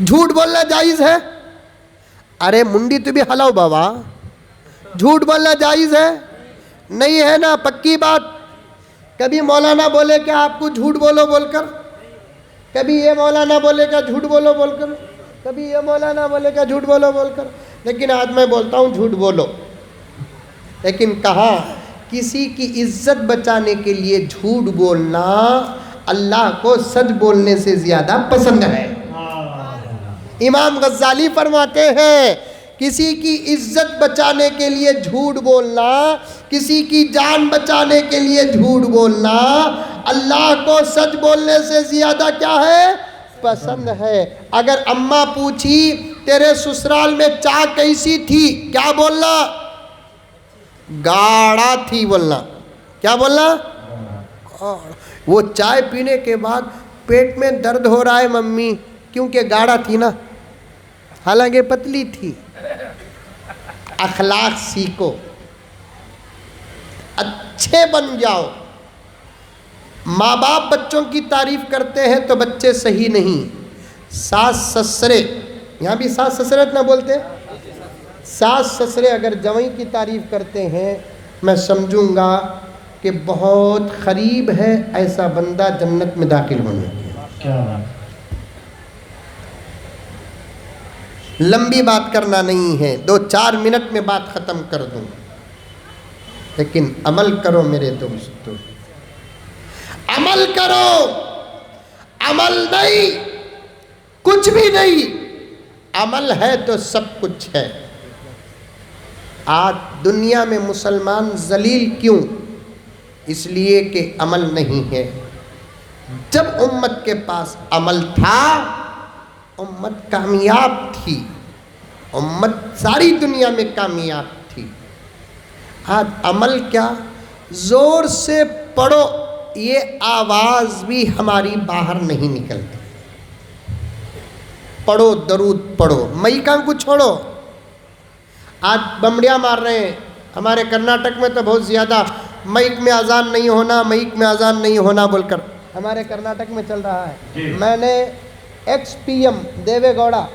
جھوٹ بولنا جائز ہے؟ ارے منڈی تو بھی ہلاؤ بابا، جھوٹ بولنا جائز ہے؟ نہیں ہے نا، پکی بات۔ کبھی مولانا بولے کہ آپ کو جھوٹ بولو بول کر، کبھی یہ مولانا بولے کہ جھوٹ بولو بول کر، کبھی یہ مولانا بولے کہ جھوٹ بولو بول کر، لیکن آج میں بولتا ہوں جھوٹ بولو۔ لیکن کہا کسی کی عزت بچانے کے لیے جھوٹ بولنا اللہ کو سچ بولنے سے زیادہ پسند ہے۔ امام غزالی فرماتے ہیں کسی کی عزت بچانے کے لیے جھوٹ بولنا، کسی کی جان بچانے کے لیے جھوٹ بولنا اللہ کو سچ بولنے سے زیادہ کیا ہے؟ پسند ہے۔ اگر اماں پوچھی تیرے سسرال میں چائے کیسی تھی، کیا بولنا؟ گاڑھا تھی بولنا۔ کیا بولنا؟ وہ چائے پینے کے بعد پیٹ میں درد ہو رہا ہے ممی، کیونکہ گاڑھا تھی نا، حالانکہ پتلی تھی۔ اخلاق سیکھو، اچھے بن جاؤ۔ ماں باپ بچوں کی تعریف کرتے ہیں تو بچے صحیح نہیں، ساس سسرے، یہاں بھی ساس سسرے اتنا بولتے ہیں، ساس سسرے اگر جوائیں کی تعریف کرتے ہیں میں سمجھوں گا کہ بہت قریب ہے ایسا بندہ جنت میں داخل ہونے کے۔ کیا بات؟ لمبی بات کرنا نہیں ہے، 2-4 منٹ میں بات ختم کر دوں، لیکن عمل کرو میرے دوستو، عمل کرو۔ عمل نہیں کچھ بھی نہیں، عمل ہے تو سب کچھ ہے۔ آج دنیا میں مسلمان ذلیل کیوں؟ اس لیے کہ عمل نہیں ہے۔ جب امت کے پاس عمل تھا امت کامیاب تھی، امت ساری دنیا میں کامیاب تھی۔ آج عمل کیا؟ زور سے پڑھو، یہ آواز بھی ہماری باہر نہیں نکلتی۔ پڑھو، درود پڑھو، مئیکاں کو چھوڑو۔ آج بمڑیاں مار رہے ہیں ہمارے کرناٹک میں تو بہت زیادہ، مئیک میں اذان نہیں ہونا، مئیک میں اذان نہیں ہونا بول کر ہمارے کرناٹک میں چل رہا ہے۔ میں نے ایکس پی ایم دیوے گوڑا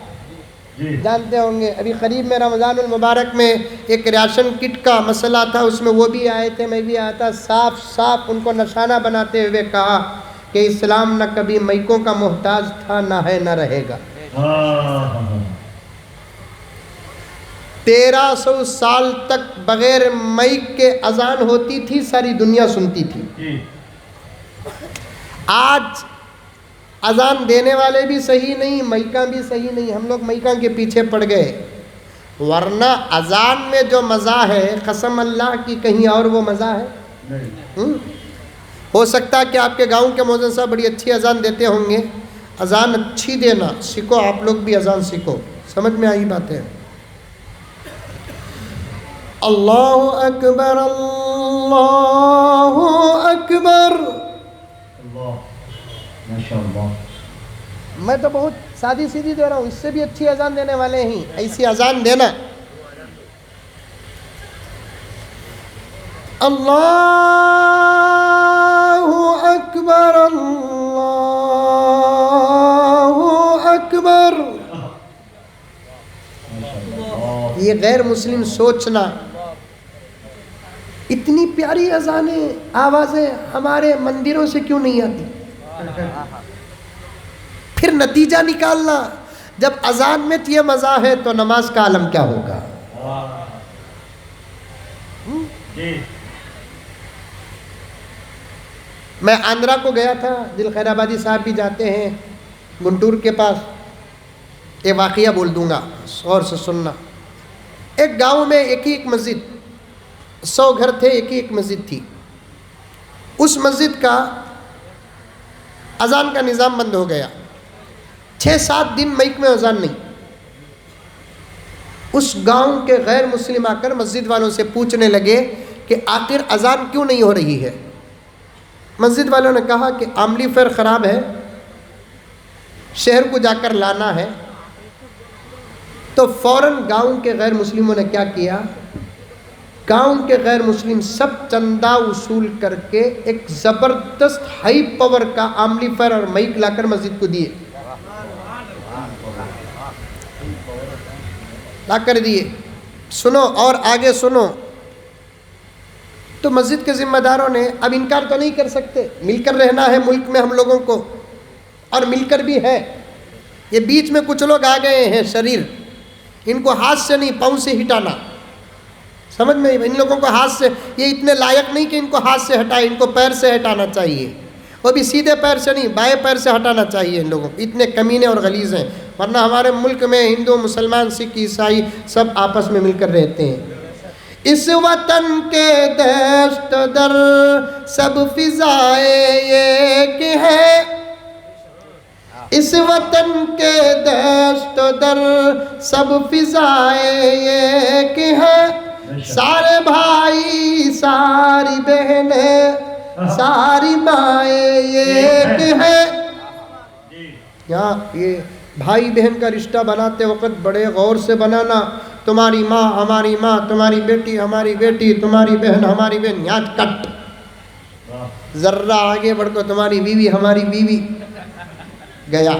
جانتے ہوں گے، ابھی قریب میں رمضان المبارک میں ایک راشن کٹ کا مسئلہ تھا، اس میں وہ بھی آئے تھے، میں بھی آیا تھا۔ صاف صاف ان کو نشانہ بناتے ہوئے کہا کہ اسلام نہ کبھی مئیکوں کا محتاج تھا، نہ ہے نہ رہے گا۔ 1300 سال تک بغیر مئیک کے اذان ہوتی تھی، ساری دنیا سنتی تھی۔ آج اذان دینے والے بھی صحیح نہیں، مئیکاں بھی صحیح نہیں، ہم لوگ مئیکاں کے پیچھے پڑ گئے۔ ورنہ اذان میں جو مزہ ہے قسم اللہ کی کہیں اور وہ مزہ ہے؟ ہو سکتا ہے کہ آپ کے گاؤں کے مؤذن صاحب بڑی اچھی اذان دیتے ہوں گے، اذان اچھی دینا سیکھو، آپ لوگ بھی اذان سیکھو۔ سمجھ میں آئی بات ہے؟ اللہ اکبر، اللہ اکبر۔ میں تو بہت سادی سیدھی دے رہا ہوں، اس سے بھی اچھی اذان دینے والے ہیں، ایسی اذان دینا۔ اللہ اکبر، اللہ اکبر۔ یہ غیر مسلم سوچنا اتنی پیاری اذانیں، آوازیں ہمارے مندروں سے کیوں نہیں آتی؟ پھر نتیجہ نکالنا، جب اذان میں یہ مزہ ہے تو نماز کا عالم کیا ہوگا؟ میں آندھرا کو گیا تھا، دل خیر آبادی صاحب بھی جاتے ہیں گنٹور کے پاس، ایک واقعہ بول دوں گا، غور سے سننا۔ ایک گاؤں میں ایک ہی ایک مسجد، 100 گھر تھے، ایک ہی ایک مسجد تھی۔ اس مسجد کا اذان کا نظام بند ہو گیا، 6-7 دن مئیک میں اذان نہیں۔ اس گاؤں کے غیر مسلم آ کر مسجد والوں سے پوچھنے لگے کہ آخر اذان کیوں نہیں ہو رہی ہے؟ مسجد والوں نے کہا کہ عملی فیر خراب ہے، شہر کو جا کر لانا ہے۔ تو فوراً گاؤں کے غیر مسلموں نے کیا کیا؟ گاؤں کے غیر مسلم سب چندہ وصول کر کے ایک زبردست ہائی پاور کا عملی فیر اور مائک لا کر مسجد کو دیے۔ لا کر دیے. سنو اور آگے سنو. تو مسجد کے ذمہ داروں نے اب انکار تو نہیں کر سکتے, مل کر رہنا ہے ملک میں ہم لوگوں کو, اور مل کر بھی ہے. یہ بیچ میں کچھ لوگ آ گئے ہیں شریر, ان کو ہاتھ سے نہیں پاؤں سے ہٹانا. سمجھ میں, ان لوگوں کو ہاتھ سے, یہ اتنے لائق نہیں کہ ان کو ہاتھ سے ہٹائے, ان کو پیر سے ہٹانا چاہیے, وہ بھی سیدھے پیر سے نہیں بائیں پیر سے ہٹانا چاہیے ان لوگوں کو. اتنے کمینے اور غلیظ ہیں. ورنہ ہمارے ملک میں ہندو مسلمان سکھ عیسائی سب آپس میں مل کر رہتے ہیں. اس وطن کے دشت در سب فضائے ایک ہے, اس وطن کے دشت در سب فضائے ایک ہے, سارے بھائی ساری بہنیں ساری مائیں ایک ہے. یہاں یہ بھائی بہن کا رشتہ بناتے وقت بڑے غور سے بنانا. تمہاری ماں ہماری ماں, تمہاری بیٹی ہماری بیٹی, تمہاری بہن ہماری بہن, یہاں کٹ. ذرہ آگے بڑھ کر تمہاری بیوی ہماری بیوی, گیا.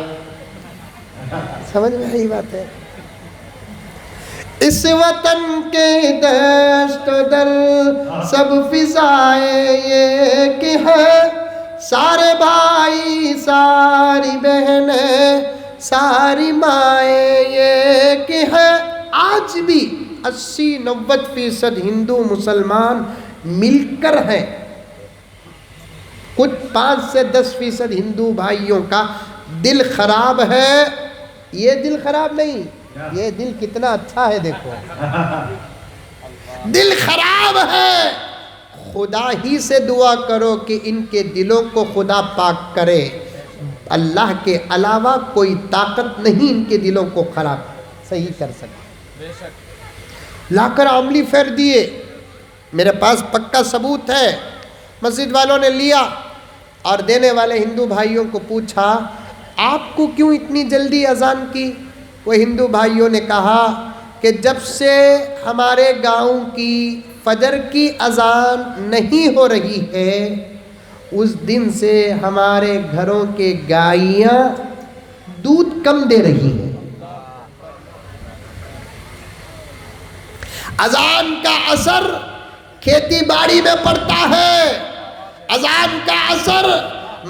سمجھ میں آئی بات ہے. اس وطن کے دشت در سب فضائے ایک ہے, سارے بھائی ساری بہنیں ساری مائیں ایک ہے. آج بھی 80-90% ہندو مسلمان مل کر ہیں. کچھ 5 سے 10% ہندو بھائیوں کا دل خراب ہے. یہ دل خراب نہیں, یہ دل کتنا اچھا ہے دیکھو. دل خراب ہے. خدا ہی سے دعا کرو کہ ان کے دلوں کو خدا پاک کرے. اللہ کے علاوہ کوئی طاقت نہیں ان کے دلوں کو خراب صحیح کر سکے. لا کر عملی پھیر دیے. میرے پاس پکا ثبوت ہے. مسجد والوں نے لیا اور دینے والے ہندو بھائیوں کو پوچھا آپ کو کیوں اتنی جلدی اذان کی؟ وہ ہندو بھائیوں نے کہا کہ جب سے ہمارے گاؤں کی فجر کی اذان نہیں ہو رہی ہے اس دن سے ہمارے گھروں کے گائیاں دودھ کم دے رہی ہیں. اذان کا اثر کھیتی باڑی میں پڑتا ہے, اذان کا اثر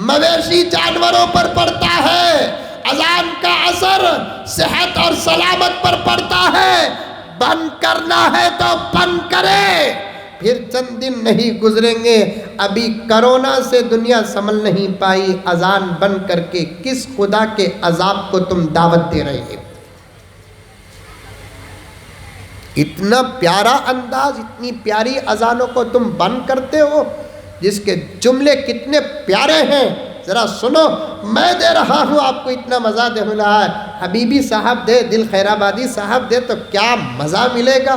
مویشی جانوروں پر پڑتا ہے, اذان کا اثر صحت اور سلامت پر پڑتا ہے. بند کرنا ہے تو بند کرے. پھر چند دن نہیں گزریں گے, ابھی کرونا سے دنیا سنبھل نہیں پائی, اذان بند کر کے کس خدا کے عذاب کو تم دعوت دے رہے ہیں؟ اتنا پیارا انداز, اتنی پیاری اذانوں کو تم بند کرتے ہو جس کے جملے کتنے پیارے ہیں. ذرا سنو, میں دے رہا ہوں آپ کو, اتنا مزہ دے رہا ہے. حبیبی صاحب دے, دل خیرآبادی صاحب دے تو کیا مزہ ملے گا.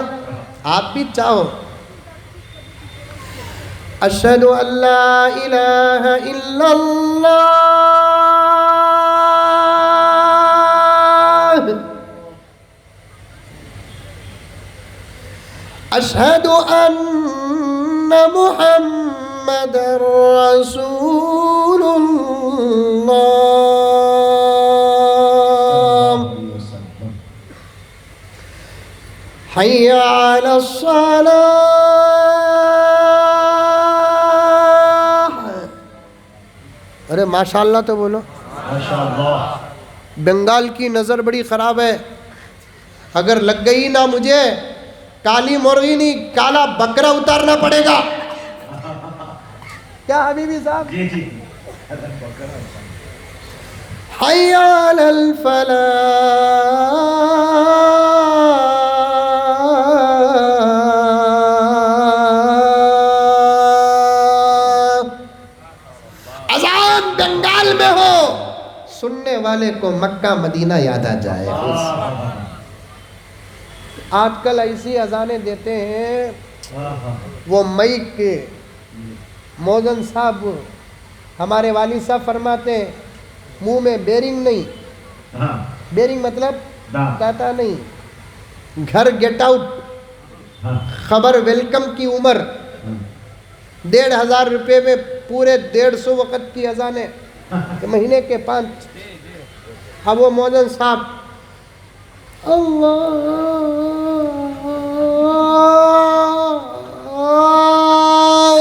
آپ بھی چاہو. اشہد ان لا الہ الا اللہ اشہد ان محمد رسول اللہ. حی علی الصلاۃ. ارے ماشاءاللہ تو بولو. ماشاءاللہ. بنگال کی نظر بڑی خراب ہے. اگر لگ گئی نا مجھے, کالی مرغی نہیں کالا بکرا اتارنا پڑے گا. کیا حبیبی صاحب؟ جی جی. حی علی الفلاح. اذان بنگال میں ہو, سننے والے کو مکہ مدینہ یاد آ جائے. آج کل ایسی اذانیں دیتے ہیں, وہ مئی کے موزن صاحب ہمارے والد صاحب فرماتے ہیں منہ میں بیرنگ نہیں, بیرنگ مطلب کہتا نہیں, گھر گیٹ آؤٹ, خبر ویلکم کی عمر, 1,500 روپے میں پورے 150 وقت کی اذانیں, مہینے کے 5. اب وہ موزن صاحب اللہ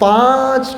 5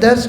10